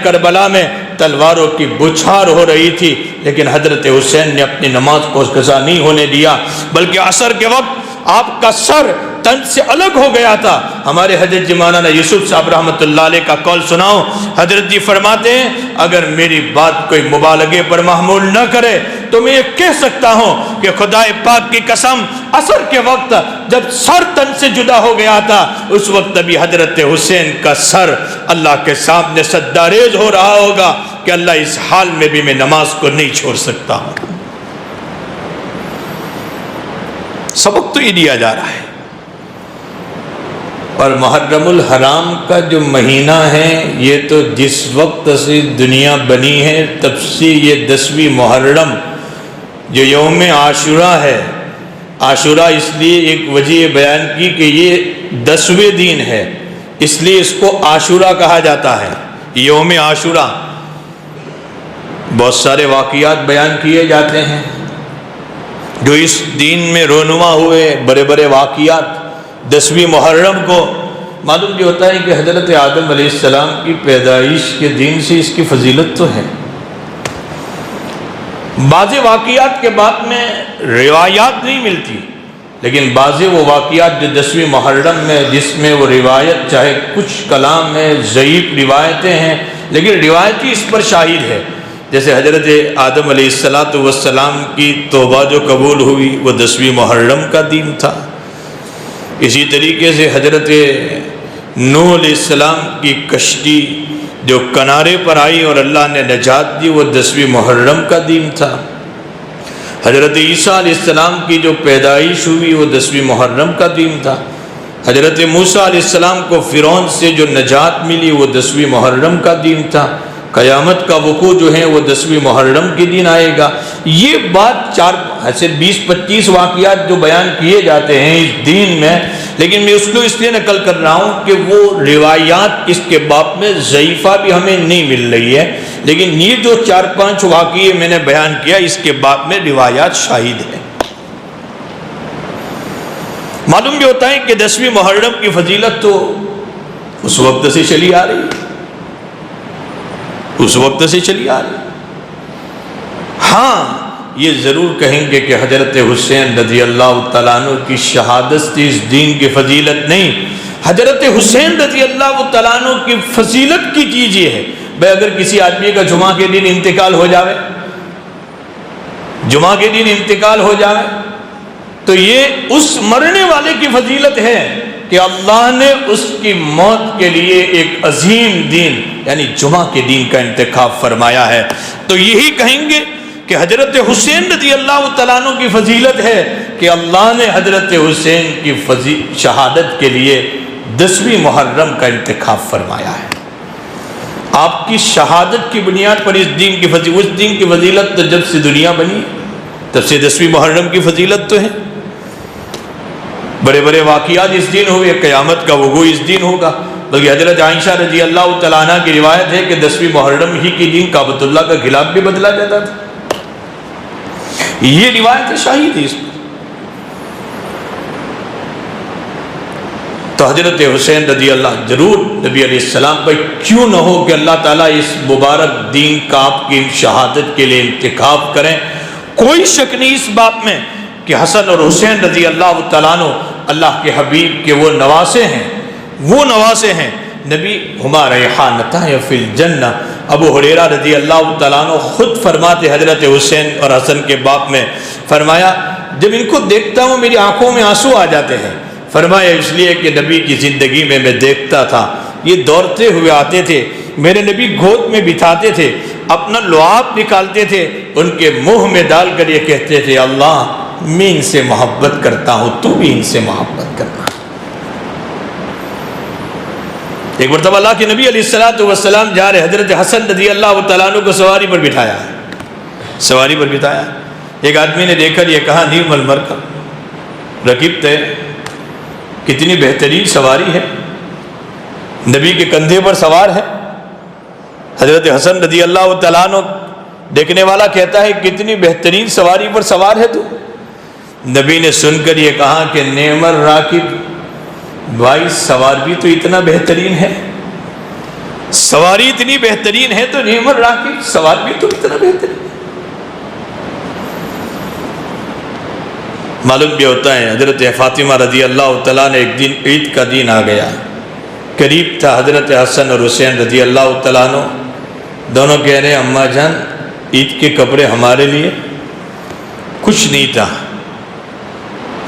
کربلا میں تلواروں کی بچھار ہو رہی تھی، لیکن حضرت حسین نے اپنی نماز کو قضا نہیں ہونے دیا، بلکہ عصر کے وقت آپ کا سر تن سے الگ ہو گیا تھا۔ ہمارے حضرت مولانا یوسف صاحب رحمۃ اللہ علیہ کا قول سناؤ، حضرت جی فرماتے ہیں اگر میری بات کوئی مبالغے پر محمول نہ کرے تو میں یہ کہہ سکتا ہوں کہ خدا پاک کی قسم عصر کے وقت جب سر تن سے جدا ہو گیا تھا، اس وقت بھی حضرت حسین کا سر اللہ کے سامنے سجداریز ہو رہا ہوگا کہ اللہ اس حال میں بھی میں نماز کو نہیں چھوڑ سکتا ہوں۔ سبق تو یہ دیا جا رہا ہے۔ اور محرم الحرام کا جو مہینہ ہے یہ تو جس وقت سے دنیا بنی ہے تب سے یہ 10ویں محرم جو یوم عاشوراء ہے، عاشوراء اس لیے ایک وجہ بیان کی کہ یہ 10ویں دن ہے، اس لیے اس کو عاشوراء کہا جاتا ہے، یوم عاشوراء۔ بہت سارے واقعات بیان کیے جاتے ہیں جو اس دین میں رونما ہوئے، بڑے بڑے واقعات۔ 10ویں محرم کو معلوم یہ ہوتا ہے کہ حضرت آدم علیہ السلام کی پیدائش کے دن سے اس کی فضیلت تو ہے۔ بعض واقعات کے بعد میں روایات نہیں ملتی، لیکن بعض وہ واقعات جو 10ویں محرم میں جس میں وہ روایت چاہے کچھ کلام ہے، ضعیف روایتیں ہیں، لیکن روایتی اس پر شاہد ہے۔ جیسے حضرت آدم علیہ السلام کی توبہ جو قبول ہوئی وہ 10ویں محرم کا دن تھا۔ اسی طریقے سے حضرت نوح علیہ السلام کی کشتی جو کنارے پر آئی اور اللہ نے نجات دی وہ 10ویں محرم کا دن تھا۔ حضرت عیسیٰ علیہ السلام کی جو پیدائش ہوئی وہ 10ویں محرم کا دن تھا۔ حضرت موسیٰ علیہ السلام کو فرعون سے جو نجات ملی وہ 10ویں محرم کا دن تھا۔ قیامت کا وقوع جو ہے وہ 10ویں محرم کے دن آئے گا۔ یہ بات 20-25 واقعات جو بیان کیے جاتے ہیں اس دین میں، لیکن میں اس کو اس لیے نقل کر رہا ہوں کہ وہ روایات اس کے باب میں ضعیفہ بھی ہمیں نہیں مل رہی ہے، لیکن یہ جو 4-5 واقعے میں نے بیان کیا اس کے باب میں روایات شاہد ہیں۔ معلوم بھی ہوتا ہے کہ 10ویں محرم کی فضیلت تو اس وقت سے چلی آ رہی ہے، اس وقت سے چلی آ رہی۔ ہاں یہ ضرور کہیں گے کہ حضرت حسین رضی اللہ تعالیٰ عنہ کی شہادت سے اس دین کی فضیلت نہیں، حضرت حسین رضی اللہ تعالیٰ عنہ کی فضیلت کی چیز یہ ہے بھائی اگر کسی آدمی کا جمعہ کے دن انتقال ہو جاوے، جمعہ کے دن انتقال ہو جائے تو یہ اس مرنے والے کی فضیلت ہے کہ اللہ نے اس کی موت کے لیے ایک عظیم دن یعنی جمعہ کے دن کا انتخاب فرمایا ہے۔ تو یہی کہیں گے کہ حضرت حسین رضی اللہ تعالیٰ عنہ کی فضیلت ہے کہ اللہ نے حضرت حسین کی شہادت کے لیے 10ویں محرم کا انتخاب فرمایا ہے۔ آپ کی شہادت کی بنیاد پر اس دین کی فضیلت تو جب سے دنیا بنی تب سے 10ویں محرم کی فضیلت تو ہے۔ بڑے بڑے واقعات اس دن ہوئے، قیامت کا وقوع اس دن ہوگا، بلکہ حضرت عائشہ رضی اللہ تعالیٰ عنہ کی روایت ہے کہ 10ویں محرم ہی کے دن کعبۃ اللہ کا غلاف بھی بدلا جاتا تھا۔ یہ روایت شاہد ہے اس پر۔ تو حضرت حسین رضی اللہ ضرور نبی علیہ السلام پر کیوں نہ ہو کہ اللہ تعالیٰ اس مبارک دین کا آپ کی شہادت کے لیے انتخاب کریں۔ کوئی شک نہیں اس بات میں کہ حسن اور حسین رضی اللہ تعالیٰ عنہ اللہ کے حبیب کے وہ نواسے ہیں نبی ہما ریحانتان فی الجنہ، ابو ہریرہ رضی اللہ تعالیٰ عنہ خود فرماتے حضرت حسین اور حسن کے باپ میں، فرمایا جب ان کو دیکھتا ہوں میری آنکھوں میں آنسو آ جاتے ہیں، فرمایا اس لیے کہ نبی کی زندگی میں دیکھتا تھا یہ دوڑتے ہوئے آتے تھے، میرے نبی گود میں بٹھاتے تھے، اپنا لعاب نکالتے تھے، ان کے منہ میں ڈال کر یہ کہتے تھے اللہ میں ان سے محبت کرتا ہوں، تو بھی ان سے محبت کرنا۔ ایک مرتبہ اللہ کے نبی علیہ السلام جا رہے، حضرت حسن رضی اللہ تعالیٰ عنہ کو سواری پر بٹھایا، ایک آدمی نے دیکھ کر یہ کہا نعم المرکب رکبت، کتنی بہترین سواری ہے، نبی کے کندھے پر سوار ہے۔ حضرت حسن رضی اللہ تعالیٰ عنہ دیکھنے والا کہتا ہے کتنی بہترین سواری پر سوار ہے تو؟ نبی نے سن کر یہ کہا کہ نعم الراکب، بھائی سوار بھی تو اتنا بہترین ہے، سواری اتنی بہترین ہے تو نعم الراکب، سوار بھی تو اتنا بہترین ہے۔ معلوم بھی ہوتا ہے حضرت فاطمہ رضی اللہ تعالیٰ نے ایک دن عید کا دن آ گیا، قریب تھا حضرت حسن اور حسین رضی اللہ تعالیٰ عنہ، دونوں کہہ رہے ہیں اماں جان عید کے کپڑے ہمارے لیے، کچھ نہیں تھا،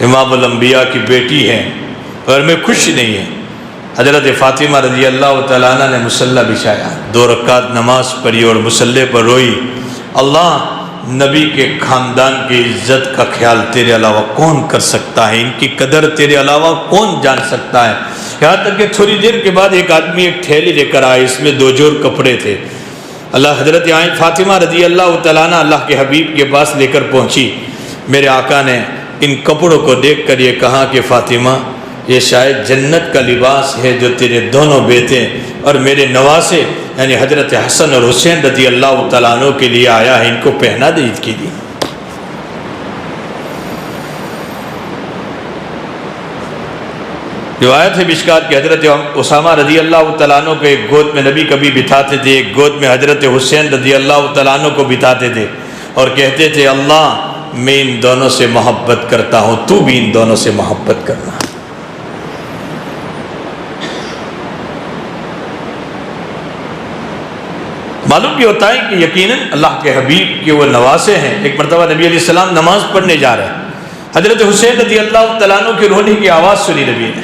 امام الانبیاء کی بیٹی ہے اور میں خوش نہیں ہے۔ حضرت فاطمہ رضی اللہ تعالیٰ عنہ نے مصلی بچھایا، 2 رکعت نماز پڑھی اور مصلی پر روئی، اللہ نبی کے خاندان کی عزت کا خیال تیرے علاوہ کون کر سکتا ہے، ان کی قدر تیرے علاوہ کون جان سکتا ہے۔ یہاں تک کہ تھوڑی دیر کے بعد ایک آدمی ایک تھیلی لے کر آئے، اس میں 2 جوڑ کپڑے تھے۔ حضرت فاطمہ رضی اللہ تعالیٰ عنہ اللہ کے حبیب کے پاس لے کر پہنچی، میرے آقا نے ان کپڑوں کو دیکھ کر یہ کہا کہ فاطمہ یہ شاید جنت کا لباس ہے جو تیرے دونوں بیٹے اور میرے نواسے یعنی حضرت حسن اور حسین رضی اللہ تعالیٰ عنہ کے لیے آیا ہے، ان کو پہنا دے عید کے لیے۔ روایت ہے مشکات کہ حضرت اسامہ رضی اللہ تعالیٰ عنہ کو ایک گود میں نبی کبھی بٹھاتے تھے، ایک گود میں حضرت حسین رضی اللہ تعالیٰ عنہ کو بٹھاتے تھے اور کہتے تھے اللہ میں ان دونوں سے محبت کرتا ہوں، تو بھی ان دونوں سے محبت کرنا۔ معلوم بھی ہوتا ہے کہ یقیناً اللہ کے حبیب کے وہ نواسے ہیں۔ ایک مرتبہ نبی علیہ السلام نماز پڑھنے جا رہے ہیں، حضرت حسین رضی اللہ تعالیٰ عنہ کے رونے کی آواز سنی نبی نے،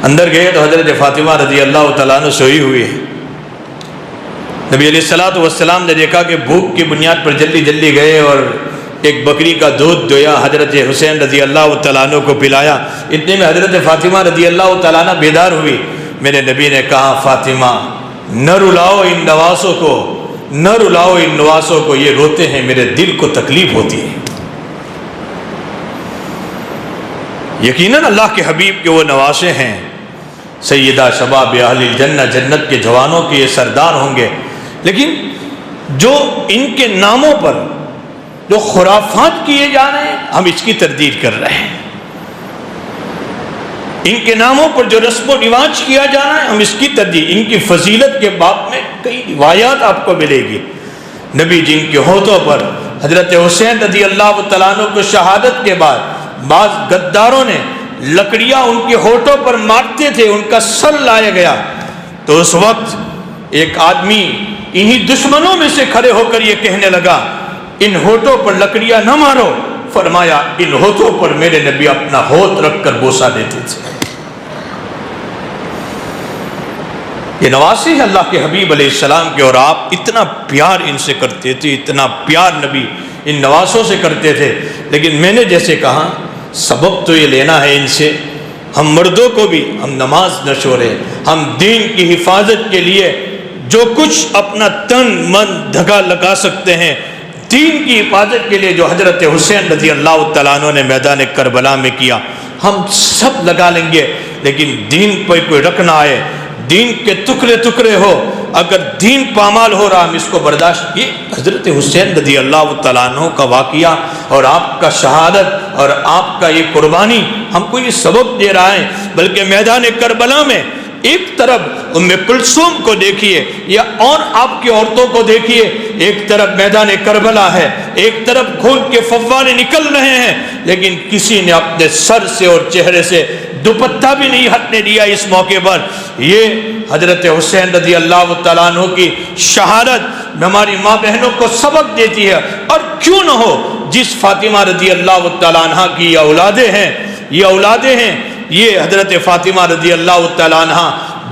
اندر گئے تو حضرت فاطمہ رضی اللہ تعالیٰ عنہ سوئی ہوئی ہے۔ نبی علیہ السلام نے دیکھا کہ بھوک کی بنیاد پر جلدی جلدی گئے اور ایک بکری کا دودھ دویا، حضرت حسین رضی اللہ تعالیٰ عنہ کو پلایا۔ اتنے میں حضرت فاطمہ رضی اللہ تعالیٰ عنہ بیدار ہوئی، میرے نبی نے کہا فاطمہ نہ رلاؤ ان نواسوں کو، نہ رلاؤ ان نواسوں کو، یہ روتے ہیں میرے دل کو تکلیف ہوتی ہے۔ یقیناً اللہ کے حبیب کے وہ نواسے ہیں، سیدہ شباب اہل الجنہ، جنت کے جوانوں کے یہ سردار ہوں گے، لیکن جو ان کے ناموں پر جو خرافات کیے جا رہے ہیں ہم اس کی تردید کر رہے ہیں، ان کے ناموں پر جو رسم و رواج کیا جا رہا ہے ہم اس کی تردید، ان کی فضیلت کے باب میں کئی روایات آپ کو ملے گی۔ نبی جن کے ہونٹوں پر حضرت حسین رضی اللہ تعالیٰ عنہ کو شہادت کے بعد بعض غداروں نے لکڑیاں ان کے ہونٹوں پر مارتے تھے، ان کا سر لایا گیا تو اس وقت ایک آدمی انہی دشمنوں میں سے کھڑے ہو کر یہ کہنے لگا ان ہونٹوں پر لکڑیاں نہ مارو، فرمایا ان ہونٹوں پر میرے نبی اپنا ہونٹ رکھ کر بوسہ دیتے تھے۔ یہ نواسے ہیں اللہ کے حبیب علیہ السلام کے، اور آپ اتنا پیار ان سے کرتے تھے، اتنا پیار نبی ان نواسوں سے کرتے تھے، لیکن میں نے جیسے کہا سبب تو یہ لینا ہے ان سے، ہم مردوں کو بھی ہم نماز نہ چھوڑیں، ہم دین کی حفاظت کے لیے جو کچھ اپنا تن من دھگا لگا سکتے ہیں، دین کی حفاظت کے لیے جو حضرت حسین رضی اللہ تعالیٰ عنہ نے میدان کربلا میں کیا ہم سب لگا لیں گے، لیکن دین پر کوئی رکھ نہ آئے، دین کے ٹکڑے ٹکڑے ہو، اگر دین پامال ہو رہا ہم اس کو برداشت۔ یہ حضرت حسین رضی اللہ تعالیٰ عنہ کا واقعہ اور آپ کا شہادت اور آپ کا یہ قربانی ہم کو یہ سبق دے رہا ہے، بلکہ میدان کربلا میں ایک طرف ام کلثوم کو دیکھیے یا اور آپ کی عورتوں کو دیکھیے، ایک طرف میدان کربلا ہے، ایک طرف خون کے فوارے نکل رہے ہیں، لیکن کسی نے اپنے سر سے اور چہرے سے دوپٹہ بھی نہیں ہٹنے دیا اس موقع پر۔ یہ حضرت حسین رضی اللہ تعالیٰ عنہ کی شہادت ہماری ماں بہنوں کو سبق دیتی ہے۔ اور کیوں نہ ہو، جس فاطمہ رضی اللہ تعالیٰ عنہ کی یہ اولادیں ہیں، یہ حضرت فاطمہ رضی اللہ تعالیٰ عنہ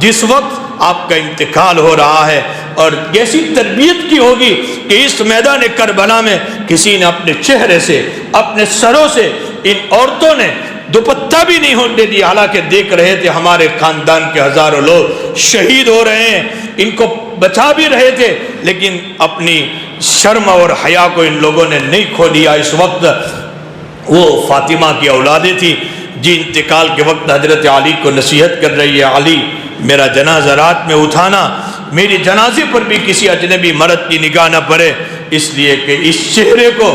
جس وقت آپ کا انتقال ہو رہا ہے اور کیسی تربیت کی ہوگی کہ اس میدان کربلا میں کسی نے اپنے چہرے سے، اپنے سروں سے ان عورتوں نے دوپٹہ بھی نہیں ہونے دیا، حالانکہ دیکھ رہے تھے ہمارے خاندان کے ہزاروں لوگ شہید ہو رہے ہیں، ان کو بچا بھی رہے تھے، لیکن اپنی شرم اور حیا کو ان لوگوں نے نہیں کھو دیا۔ اس وقت وہ فاطمہ کی اولادیں تھی جی انتقال کے وقت حضرت علی کو نصیحت کر رہی ہے، علی میرا جنازہ رات میں اٹھانا، میری جنازے پر بھی کسی اجنبی مرد کی نگاہ نہ پڑے، اس لیے کہ اس چہرے کو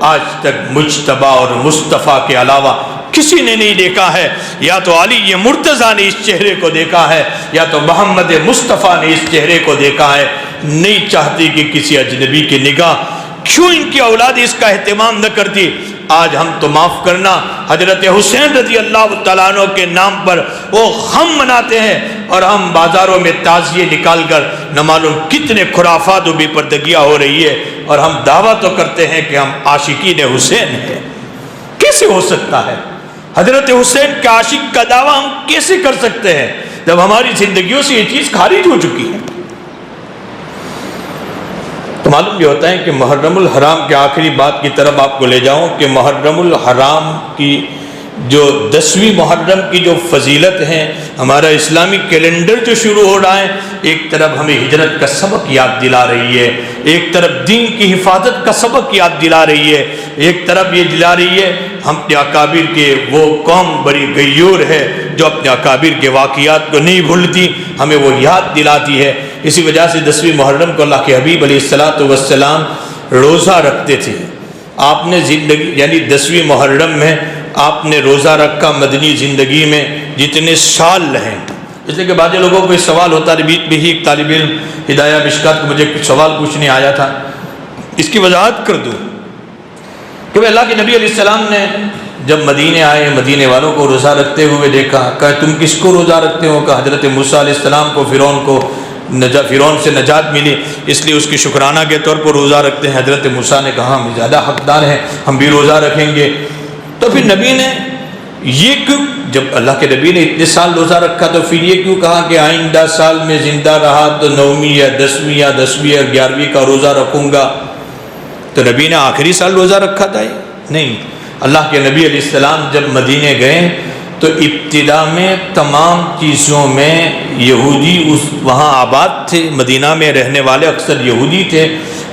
آج تک مجتبی اور مصطفیٰ کے علاوہ کسی نے نہیں دیکھا ہے۔ یا تو علی یہ مرتضیٰ نے اس چہرے کو دیکھا ہے، یا تو محمد مصطفیٰ نے اس چہرے کو دیکھا ہے۔ نہیں چاہتی کہ کسی اجنبی کی نگاہ، کیوں ان کی اولاد اس کا اہتمام نہ کرتی؟ آج ہم تو معاف کرنا حضرت حسین رضی اللہ تعالیٰ عنہ کے نام پر وہ غم مناتے ہیں، اور ہم بازاروں میں تعزیے نکال کر نہ معلوم کتنے خرافات و بے پردگیاں ہو رہی ہے، اور ہم دعویٰ تو کرتے ہیں کہ ہم عاشقین حسین ہیں۔ کیسے ہو سکتا ہے؟ حضرت حسین کے عاشق کا دعویٰ ہم کیسے کر سکتے ہیں جب ہماری زندگیوں سے یہ چیز خارج ہو چکی ہے؟ تو معلوم یہ ہوتا ہے کہ محرم الحرام کے آخری بات کی طرف آپ کو لے جاؤں کہ محرم الحرام کی جو 10ویں محرم کی جو فضیلت ہے، ہمارا اسلامی کیلنڈر جو شروع ہو رہا ہے، ایک طرف ہمیں ہجرت کا سبق یاد دلا رہی ہے، ایک طرف دین کی حفاظت کا سبق یاد دلا رہی ہے، ایک طرف یہ دلا رہی ہے ہم اپنے اکابر کے، وہ قوم بڑی غیور ہے جو اپنے اکابر کے واقعات کو نہیں بھولتی، ہمیں وہ یاد دلاتی ہے۔ اسی وجہ سے 10ویں محرم کو اللہ کے حبیب علیہ السلام روزہ رکھتے تھے۔ آپ نے زندگی یعنی 10ویں محرم میں آپ نے روزہ رکھا، مدنی زندگی میں جتنے سال رہے، اس لیے کہ بعض لوگوں کو اس سوال ہوتا ہے، بیچ میں ہی ایک طالب علم ہدایہ مشکات کو مجھے سوال پوچھنے آیا تھا، اس کی وضاحت کر دوں کہ اللہ کے نبی علیہ السلام نے جب مدینے آئے، مدینے والوں کو روزہ رکھتے ہوئے دیکھا، کہا تم کس کو روزہ رکھتے ہو؟ کہا حضرت موسیٰ علیہ السلام کو فرعون سے نجات ملی، اس لیے اس کی شکرانہ کے طور پر روزہ رکھتے ہیں۔ حضرت موسیٰ نے کہا ہم زیادہ حقدار ہیں، ہم بھی روزہ رکھیں گے۔ تو پھر نبی نے یہ کیوں، جب اللہ کے نبی نے اتنے سال روزہ رکھا تو پھر یہ کیوں کہا کہ آئندہ سال میں زندہ رہا تو 9ویں یا 10ویں یا 10ویں یا 11ویں کا روزہ رکھوں گا؟ تو نبی نے آخری سال روزہ رکھا تھا؟ نہیں، اللہ کے نبی علیہ السلام جب مدینے گئے تو ابتدا میں تمام چیزوں میں یہودی وہاں آباد تھے، مدینہ میں رہنے والے اکثر یہودی تھے،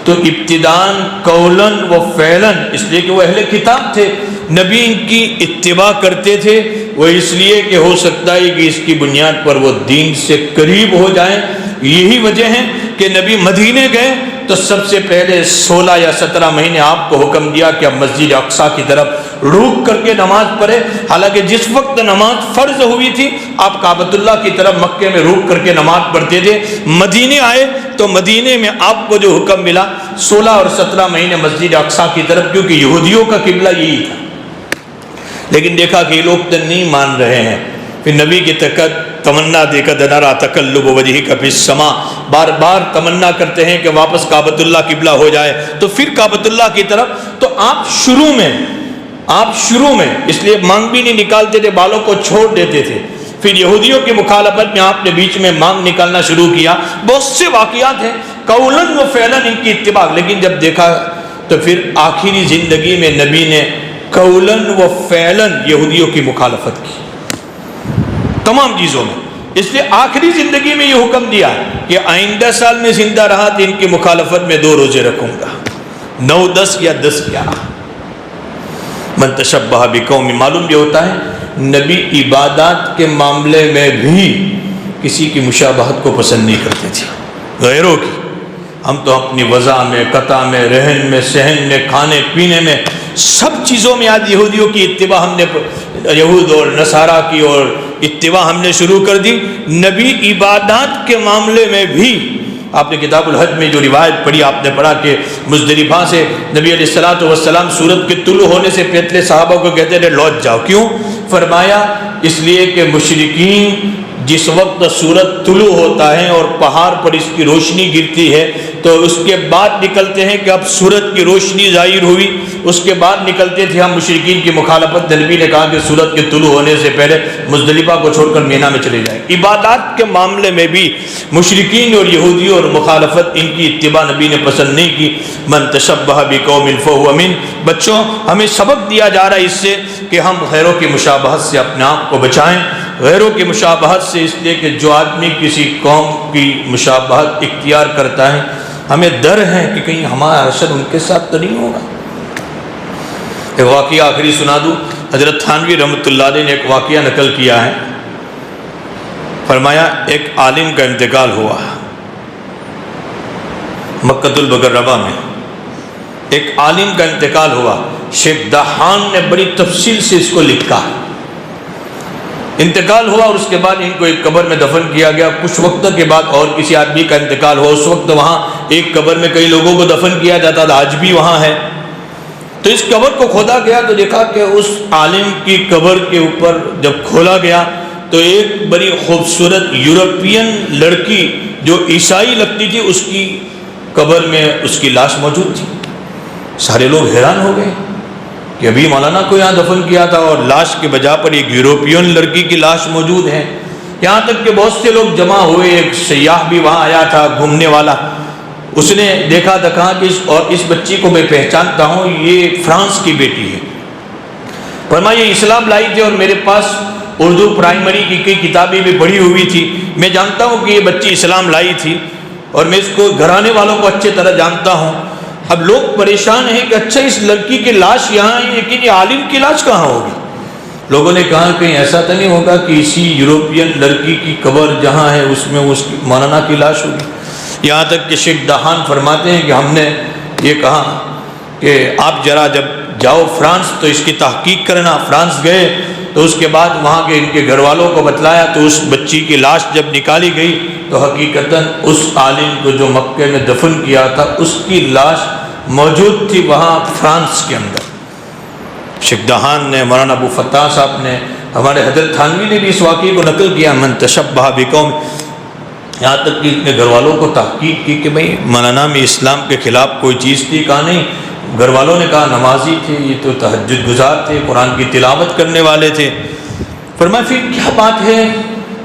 تو ابتداً قولاً و فعلاً، اس لیے کہ وہ اہل کتاب تھے، نبی ان کی اتباع کرتے تھے، وہ اس لیے کہ ہو سکتا ہے کہ اس کی بنیاد پر وہ دین سے قریب ہو جائیں۔ یہی وجہ ہے کہ نبی مدینے گئے تو سب سے پہلے 16 یا 17 مہینے آپ کو حکم دیا کہ اب مسجد اقصیٰ کی طرف رخ کر کے نماز پڑھے، حالانکہ جس وقت نماز فرض ہوئی تھی آپ کعبۃ اللہ کی طرف مکے میں رخ کر کے نماز پڑھتے تھے۔ مدینے آئے تو مدینے میں آپ کو جو حکم ملا 16 اور 17 مہینے مسجد اقصیٰ کی طرف، کیونکہ یہودیوں کا قبلہ یہی تھا، لیکن دیکھا کہ یہ لوگ تو نہیں مان رہے ہیں، پھر نبی کی تمنا دے کر نرا تقلب وجہک فی السماء، بار بار تمنا کرتے ہیں کہ واپس کعبۃ اللہ قبلہ ہو جائے، تو پھر کعبۃ اللہ کی طرف، تو آپ شروع میں اس لیے مانگ بھی نہیں نکالتے تھے، بالوں کو چھوڑ دیتے تھے، پھر یہودیوں کی مخالفت میں آپ نے بیچ میں مانگ نکالنا شروع کیا۔ بہت سے واقعات ہیں قولاً و فعلاً ان کی اتباع، لیکن جب دیکھا تو پھر آخری زندگی میں نبی نے قولاً و فعلاً یہودیوں کی مخالفت کی تمام چیزوں میں، اس لیے آخری زندگی میں یہ حکم دیا کہ آئندہ سال میں زندہ رہا تو ان کی مخالفت میں 2 روزے رکھوں گا، 9 10 یا 10 11۔ من تشبہ بقوم، معلوم یہ ہوتا ہے نبی عبادات کے معاملے میں بھی کسی کی مشابہت کو پسند نہیں کرتے تھے، غیروں کی۔ ہم تو اپنی وضع میں، قطع میں، رہن میں، صحن میں، کھانے پینے میں، سب چیزوں میں آج یہودیوں کی اتباع ہم نے، یہود اور نصارہ کی اور اتباع ہم نے شروع کر دی۔ نبی عبادات کے معاملے میں بھی، آپ نے کتاب الحج میں جو روایت پڑھی، آپ نے پڑھا کہ مزدلفہ سے نبی علیہ الصلوۃ والسلام سورج کے طلوع ہونے سے پہلے صحابہ کو کہتے تھے لوٹ جاؤ، کیوں؟ فرمایا اس لیے کہ مشرکین جس وقت سورج طلوع ہوتا ہے اور پہاڑ پر اس کی روشنی گرتی ہے تو اس کے بعد نکلتے ہیں کہ اب سورج کی روشنی ظاہر ہوئی، اس کے بعد نکلتے تھے ہم مشرکین کی مخالفت۔ نبی نے کہا کہ سورج کے طلوع ہونے سے پہلے مزدلفہ کو چھوڑ کر مینا میں چلے جائیں۔ عبادات کے معاملے میں بھی مشرکین اور یہودیوں اور مخالفت، ان کی اتباع نبی نے پسند نہیں کی۔ من تشبہ بقوم فہو منہ۔ بچوں، ہمیں سبق دیا جا رہا ہے اس سے کہ ہم غیروں کی مشابہت سے اپنے آپ کو بچائیں، غیروں کی مشابہت سے، اس لیے کہ جو آدمی کسی قوم کی مشابہت اختیار کرتا ہے ہمیں ڈر ہے کہ کہیں ہمارا حشر ان کے ساتھ تو نہیں ہوگا۔ ایک واقعہ آخری سنا دوں۔ حضرت تھانوی رحمۃ اللہ علیہ نے ایک واقعہ نقل کیا ہے، فرمایا ایک عالم کا انتقال ہوا مکۃ المکرمہ میں، ایک عالم کا انتقال ہوا۔ شیخ دہان نے بڑی تفصیل سے اس کو لکھا۔ انتقال ہوا اور اس کے بعد ان کو ایک قبر میں دفن کیا گیا۔ کچھ وقت کے بعد اور کسی آدمی کا انتقال ہوا، اس وقت وہاں ایک قبر میں کئی لوگوں کو دفن کیا جاتا تھا، آج بھی وہاں ہے۔ تو اس قبر کو کھودا گیا تو دیکھا کہ اس عالم کی قبر کے اوپر جب کھولا گیا تو ایک بڑی خوبصورت یورپین لڑکی جو عیسائی لگتی تھی اس کی قبر میں اس کی لاش موجود تھی۔ سارے لوگ حیران ہو گئے کہ ابھی مولانا کو یہاں دفن کیا تھا اور لاش کے بجا پر ایک یورپین لڑکی کی لاش موجود ہے۔ یہاں تک کہ بہت سے لوگ جمع ہوئے، ایک سیاح بھی وہاں آیا تھا گھومنے والا، اس نے دیکھا تو کہا کہ اس بچی کو میں پہچانتا ہوں، یہ فرانس کی بیٹی ہے۔ فرمایا یہ اسلام لائی تھی اور میرے پاس اردو پرائمری کی کئی کتابیں بھی پڑھی ہوئی تھی، میں جانتا ہوں کہ یہ بچی اسلام لائی تھی اور میں اس کو گھرانے والوں کو اچھی طرح جانتا ہوں۔ اب لوگ پریشان ہیں کہ اچھا اس لڑکی کی لاش یہاں ہے لیکن یہ عالم کی لاش کہاں ہوگی؟ لوگوں نے کہا کہیں ایسا تو نہیں ہوگا کہ اسی یورپین لڑکی کی قبر جہاں ہے اس میں اس کی مولانا کی لاش ہوگی؟ یہاں تک کہ شیخ دہان فرماتے ہیں کہ ہم نے یہ کہا کہ آپ ذرا جب جاؤ فرانس تو اس کی تحقیق کرنا۔ فرانس گئے تو اس کے بعد وہاں کے ان کے گھر والوں کو بتلایا تو اس بچی کی لاش جب نکالی گئی تو حقیقتاً اس عالم کو جو مکے میں دفن کیا تھا اس کی لاش موجود تھی وہاں فرانس کے اندر۔ شیخ دہان نے، مولانا ابو فتح صاحب نے، ہمارے حضرت تھانوی نے بھی اس واقعے کو نقل کیا، من تشبہ بقوم، یہاں تک کہ اپنے گھر والوں کو تحقیق کی کہ بھئی مولانا میں اسلام کے خلاف کوئی چیز تھی؟ کہا نہیں۔ گھر والوں نے کہا نمازی تھے، یہ تو تہجد گزار تھے، قرآن کی تلاوت کرنے والے تھے۔ فرمایا پھر کیا بات ہے؟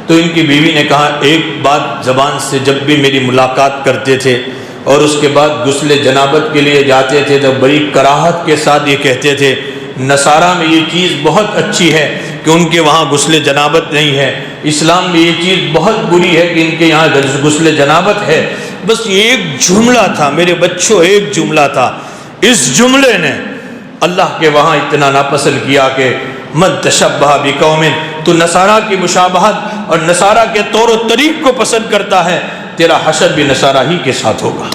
تو ان کی بیوی نے کہا ایک بات زبان سے جب بھی میری ملاقات کرتے تھے اور اس کے بعد غسل جنابت کے لیے جاتے تھے تو بڑی کراہت کے ساتھ یہ کہتے تھے نصارہ میں یہ چیز بہت اچھی ہے کہ ان کے وہاں غسل جنابت نہیں ہے، اسلام میں یہ چیز بہت بری ہے کہ ان کے یہاں غسل جنابت ہے۔ بس یہ ایک جملہ تھا میرے بچوں، ایک جملہ تھا، اس جملے نے اللہ کے وہاں اتنا ناپسند کیا کہ من تشبہ بقوم، تو نصارہ کی مشابہت اور نصارہ کے طور و طریق کو پسند کرتا ہے، تیرا حشر بھی نصارہ ہی کے ساتھ ہوگا۔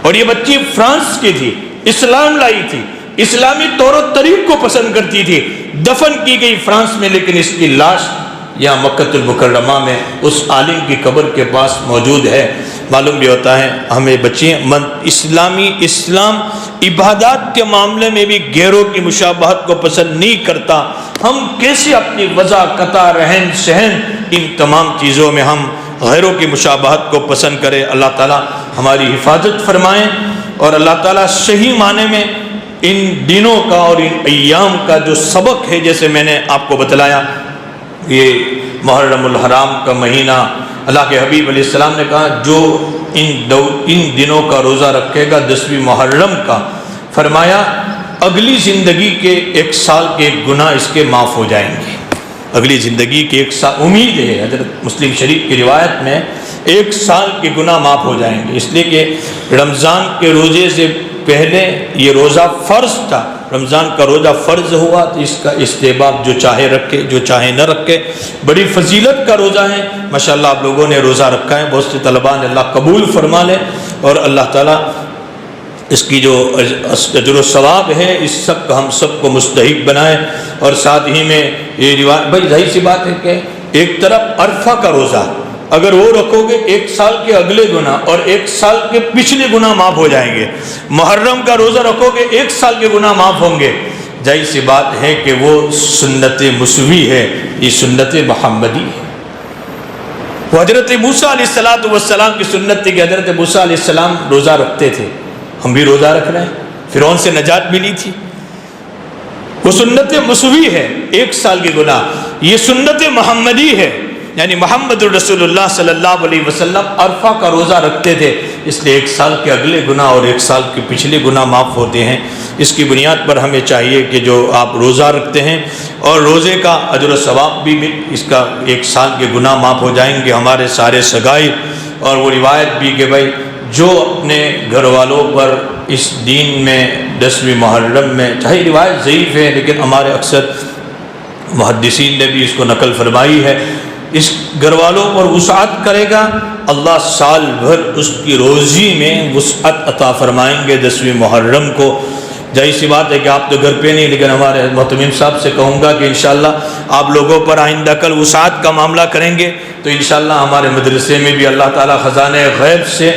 اور یہ بچی فرانس کی تھی، اسلام لائی تھی، اسلامی طور و طریق کو پسند کرتی تھی، دفن کی گئی فرانس میں، لیکن اس کی لاش یہاں مکۃ المکرمہ میں اس عالم کی قبر کے پاس موجود ہے۔ معلوم بھی ہوتا ہے ہمیں بچیں اسلام عبادات کے معاملے میں بھی غیروں کی مشابہت کو پسند نہیں کرتا۔ ہم کیسے اپنی وضع قطع رہن سہن ان تمام چیزوں میں ہم غیروں کی مشابہت کو پسند کریں؟ اللہ تعالیٰ ہماری حفاظت فرمائیں اور اللہ تعالیٰ صحیح معنی میں ان دنوں کا اور ان ایام کا جو سبق ہے، جیسے میں نے آپ کو بتلایا، یہ محرم الحرام کا مہینہ، اللہ کے حبیب علیہ السلام نے کہا جو ان دنوں کا روزہ رکھے گا 10ویں محرم کا، فرمایا اگلی زندگی کے 1 سال کے گناہ اس کے معاف ہو جائیں گے۔ اگلی زندگی کے 1 سال، امید ہے حضرت مسلم شریف کی روایت میں 1 سال کے گناہ معاف ہو جائیں گے، اس لیے کہ رمضان کے روزے سے پہلے یہ روزہ فرض تھا، رمضان کا روزہ فرض ہوا تو اس کا استحباب جو چاہے رکھے جو چاہے نہ رکھے، بڑی فضیلت کا روزہ ہے۔ ماشاءاللہ آپ لوگوں نے روزہ رکھا ہے، بہت سے طلباء نے، اللہ قبول فرما لے اور اللہ تعالیٰ اس کی جو اجر و ثواب ہے اس سب کا ہم سب کو مستحق بنائے۔ اور ساتھ ہی میں یہ روایت، بھائی ظاہر سی بات ہے کہ ایک طرف عرفہ کا روزہ اگر وہ رکھو گے 1 سال کے اگلے گناہ اور 1 سال کے پچھلے گناہ معاف ہو جائیں گے، محرم کا روزہ رکھو گے 1 سال کے گناہ معاف ہوں گے، ظاہر سی بات ہے کہ وہ سنت مسوی ہے، یہ سنت محمدی ہے۔ وہ حضرت موسیٰ علیہ السلام کی سنت تھی کہ حضرت موسیٰ علیہ السلام روزہ رکھتے تھے، ہم بھی روزہ رکھ رہے ہیں، فرعون سے نجات ملی تھی۔ وہ سنت مسوی ہے، 1 سال کے گناہ، یہ سنت محمدی ہے، یعنی محمد رسول اللہ صلی اللہ علیہ وسلم عرفہ کا روزہ رکھتے تھے، اس لیے 1 سال کے اگلے گناہ اور 1 سال کے پچھلے گناہ معاف ہوتے ہیں۔ اس کی بنیاد پر ہمیں چاہیے کہ جو آپ روزہ رکھتے ہیں اور روزے کا اجر و ثواب بھی اس کا 1 سال کے گناہ معاف ہو جائیں گے، ہمارے سارے سگائی، اور وہ روایت بھی کہ بھائی جو اپنے گھر والوں پر اس دین میں 10ویں محرم میں، چاہے روایت ضعیف ہے لیکن ہمارے اکثر محدثین نے بھی اس کو نقل فرمائی ہے، اس گھر والوں پر وسعت کرے گا، اللہ سال بھر اس کی روزی میں وسعت عطا فرمائیں گے 10ویں محرم کو۔ ظاہر سی بات ہے کہ آپ تو گھر پہ نہیں، لیکن ہمارے محتمم صاحب سے کہوں گا کہ انشاءاللہ آپ لوگوں پر آئندہ کل وسعت کا معاملہ کریں گے تو انشاءاللہ ہمارے مدرسے میں بھی اللہ تعالیٰ خزانہ غیب سے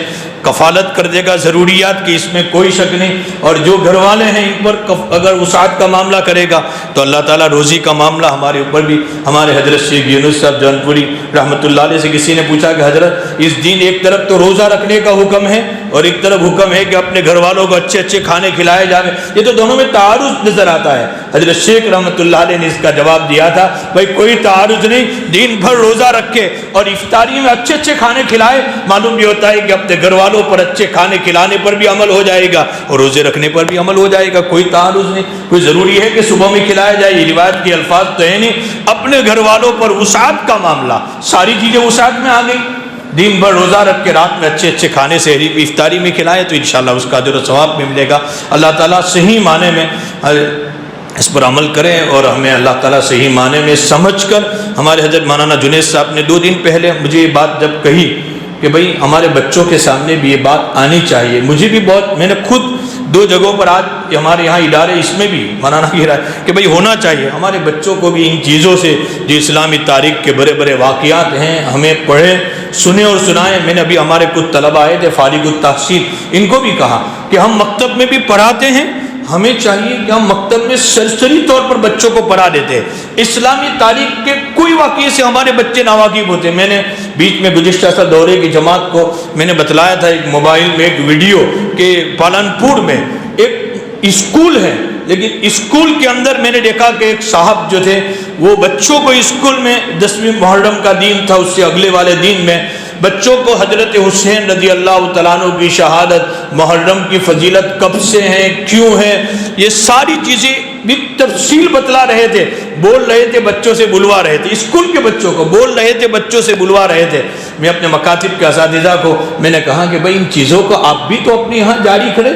کفالت کر دے گا ضروریات کی، اس میں کوئی شک نہیں۔ اور جو گھر والے ہیں ان پر اگر وسعت کا معاملہ کرے گا تو اللہ تعالیٰ روزی کا معاملہ ہمارے اوپر بھی۔ ہمارے حضرت شیخ یونس صاحب جونپوری رحمۃ اللہ علیہ سے کسی نے پوچھا کہ حضرت اس دن ایک طرف تو روزہ رکھنے کا حکم ہے اور ایک طرف حکم ہے کہ اپنے گھر والوں کو اچھے اچھے کھانے کھلائے جائیں، یہ تو دونوں میں تعارض نظر آتا ہے۔ حضرت شیخ رحمۃ اللہ علیہ نے اس کا جواب دیا تھا، بھائی کوئی تعارض نہیں، دن بھر روزہ رکھے اور افطاری میں اچھے اچھے کھانے کھلائے، معلوم بھی ہوتا ہے کہ اپنے گھر والوں پر اچھے کھانے کھلانے پر بھی عمل ہو جائے گا اور روزے رکھنے پر بھی عمل ہو جائے گا، کوئی تعارض نہیں۔ کوئی ضروری ہے کہ صبح میں کھلایا جائے، یہ روایت کے الفاظ تو ہے نہیں۔ اپنے گھر والوں پر وسعت کا معاملہ، ساری چیزیں وسعت میں آ گئی، دن بھر روزہ رکھ کے رات میں اچھے اچھے کھانے سحری افطاری میں کھلائے تو انشاءاللہ اس کا اجر و ثواب بھی ملے گا۔ اللہ تعالیٰ صحیح معنی میں اس پر عمل کریں اور ہمیں اللہ تعالیٰ صحیح معنی میں سمجھ کر۔ ہمارے حضرت مولانا جنید صاحب نے 2 دن پہلے مجھے یہ بات جب کہی کہ بھئی ہمارے بچوں کے سامنے بھی یہ بات آنی چاہیے، مجھے بھی بہت، میں نے خود 2 جگہوں پر آج ہمارے یہاں ادارے اس میں بھی مولانا کہہ رہا ہے کہ بھئی ہونا چاہیے، ہمارے بچوں کو بھی ان چیزوں سے جو اسلامی تاریخ کے بڑے بڑے واقعات ہیں ہمیں پڑھیں، سنیں اور سنائیں۔ میں نے ابھی ہمارے کچھ طلبہ آئے تھے فارغ التحصیل، ان کو بھی کہا کہ ہم مکتب میں بھی پڑھاتے ہیں، ہمیں چاہیے کہ ہم مکتب میں سرسری طور پر بچوں کو پڑھا دیتے ہیں، اسلامی تاریخ کے کوئی واقعے سے ہمارے بچے ناواقف ہوتے ہیں۔ میں نے بیچ میں گزشتہ سال دورے کی جماعت کو میں نے بتلایا تھا ایک موبائل میں ایک ویڈیو کہ پالنپور میں ایک اسکول ہے، لیکن اسکول کے اندر میں نے دیکھا کہ ایک صاحب جو تھے وہ بچوں کو اسکول میں 10ویں محرم کا دن تھا، اس سے اگلے والے دن میں بچوں کو حضرت حسین رضی اللہ تعالیٰ عنہ کی شہادت، محرم کی فضیلت کب سے ہے، کیوں ہے، یہ ساری چیزیں بھی تفصیل بتلا رہے تھے، بول رہے تھے، بچوں سے بلوا رہے تھے، اسکول کے بچوں کو بول رہے تھے، بچوں سے بلوا رہے تھے۔ میں اپنے مکاتب کے اساتذہ کو میں نے کہا کہ بھائی ان چیزوں کو آپ بھی تو اپنے یہاں جاری کریں،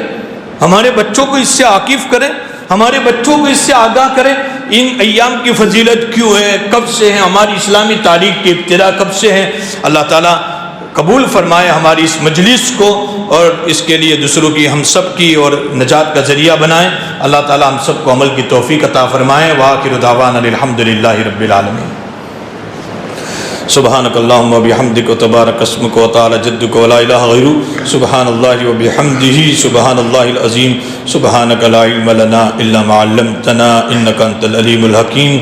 ہمارے بچوں کو اس سے واقف کریں، ہمارے بچوں کو اس سے آگاہ کریں، ان ایام کی فضیلت کیوں ہے، کب سے ہے، ہماری اسلامی تاریخ کی ابتدا کب سے ہے۔ اللہ تعالیٰ قبول فرمائے ہماری اس مجلس کو اور اس کے لیے دوسروں کی، ہم سب کی اور نجات کا ذریعہ بنائیں۔ اللہ تعالیٰ ہم سب کو عمل کی توفیق عطا فرمائے۔ وآخر دعوانا الحمدللہ رب العالمین۔ سبحانک اللہم و بحمدک و تبارک اسمک و تعالی جدک و لا الہ غیرو، سبحان اللہ و بحمدہ، سبحان اللہ العظیم، سبحانک لا علم لنا الا ما علمتنا انک انت العلیم الحکیم۔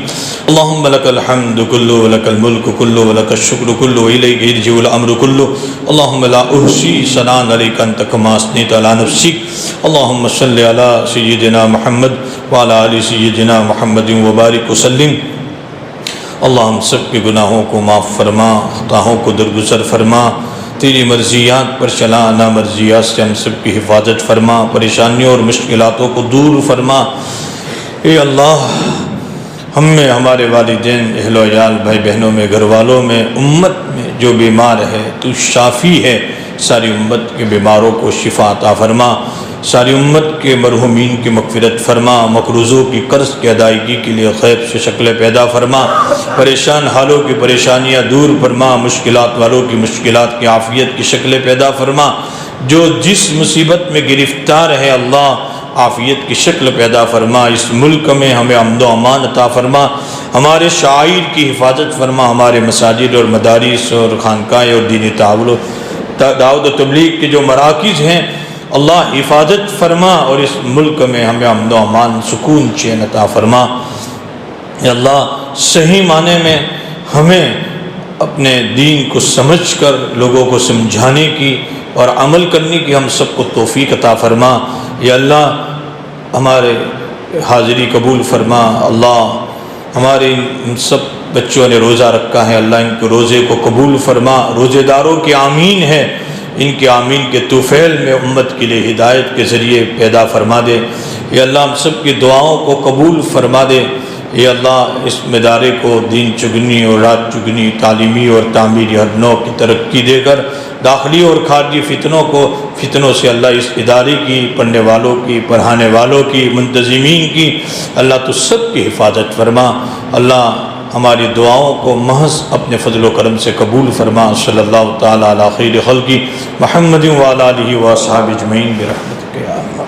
اللہم لک الحمد کلو و لک الملک کلو و لک الشکر کلو و الیک یرجع الامر کلو۔ اللہم لا احصی ثناء علیک انت کما اثنیت علی نفسک۔ اللہم صلی علی سیدنا محمد وعلی آل سیدنا محمد وبارک وسلم۔ اللہ ہم سب کے گناہوں کو معاف فرما، خطاؤں کو درگزر فرما، تیری مرضیات پر چلا، نامرضیات سے ہم سب کی حفاظت فرما، پریشانیوں اور مشکلاتوں کو دور فرما۔ اے اللہ ہم میں، ہمارے والدین، اہل و عیال، بھائی بہنوں میں، گھر والوں میں، امت میں جو بیمار ہے تو شافی ہے، ساری امت کے بیماروں کو شفا عطا فرما، ساری امت کے مرحومین کی مغفرت فرما، مقروضوں کی قرض کی ادائیگی کے لیے خیر سے شکلیں پیدا فرما، پریشان حالوں کی پریشانیاں دور فرما، مشکلات والوں کی مشکلات کی عافیت کی شکلیں پیدا فرما، جو جس مصیبت میں گرفتار ہے اللہ عافیت کی شکل پیدا فرما، اس ملک میں ہمیں امن و امان عطا فرما، ہمارے شاعر کی حفاظت فرما، ہمارے مساجد اور مدارس اور خانقاہیں اور دینی دعوت و تبلیغ کے جو مراکز ہیں اللہ حفاظت فرما اور اس ملک میں ہمیں امن و امان سکون چین عطا فرما۔ یا اللہ صحیح معنی میں ہمیں اپنے دین کو سمجھ کر لوگوں کو سمجھانے کی اور عمل کرنے کی ہم سب کو توفیق عطا فرما۔ یا اللہ ہمارے حاضری قبول فرما۔ اللہ ہمارے ان سب بچوں نے روزہ رکھا ہے، اللہ ان کے روزے کو قبول فرما۔ روزے داروں کے آمین ہے، ان کے آمین کے طفیل میں امت کے لیے ہدایت کے ذریعے پیدا فرما دے۔ یا اللہ ہم سب کی دعاؤں کو قبول فرما دے۔ یا اللہ اس ادارے کو دین چگنی اور رات چگنی، تعلیمی اور تعمیری ہر نوع کی ترقی دے کر داخلی اور خارجی فتنوں سے اللہ اس ادارے کی، پڑھنے والوں کی، پڑھانے والوں کی، منتظمین کی اللہ تو سب کی حفاظت فرما۔ اللہ ہماری دعاؤں کو محض اپنے فضل و کرم سے قبول فرما۔ صلی اللہ تعالیٰ علی خیر خلقی محمد وعلی آلہ واصحابہ اجمعین برحمتک یا ارحم۔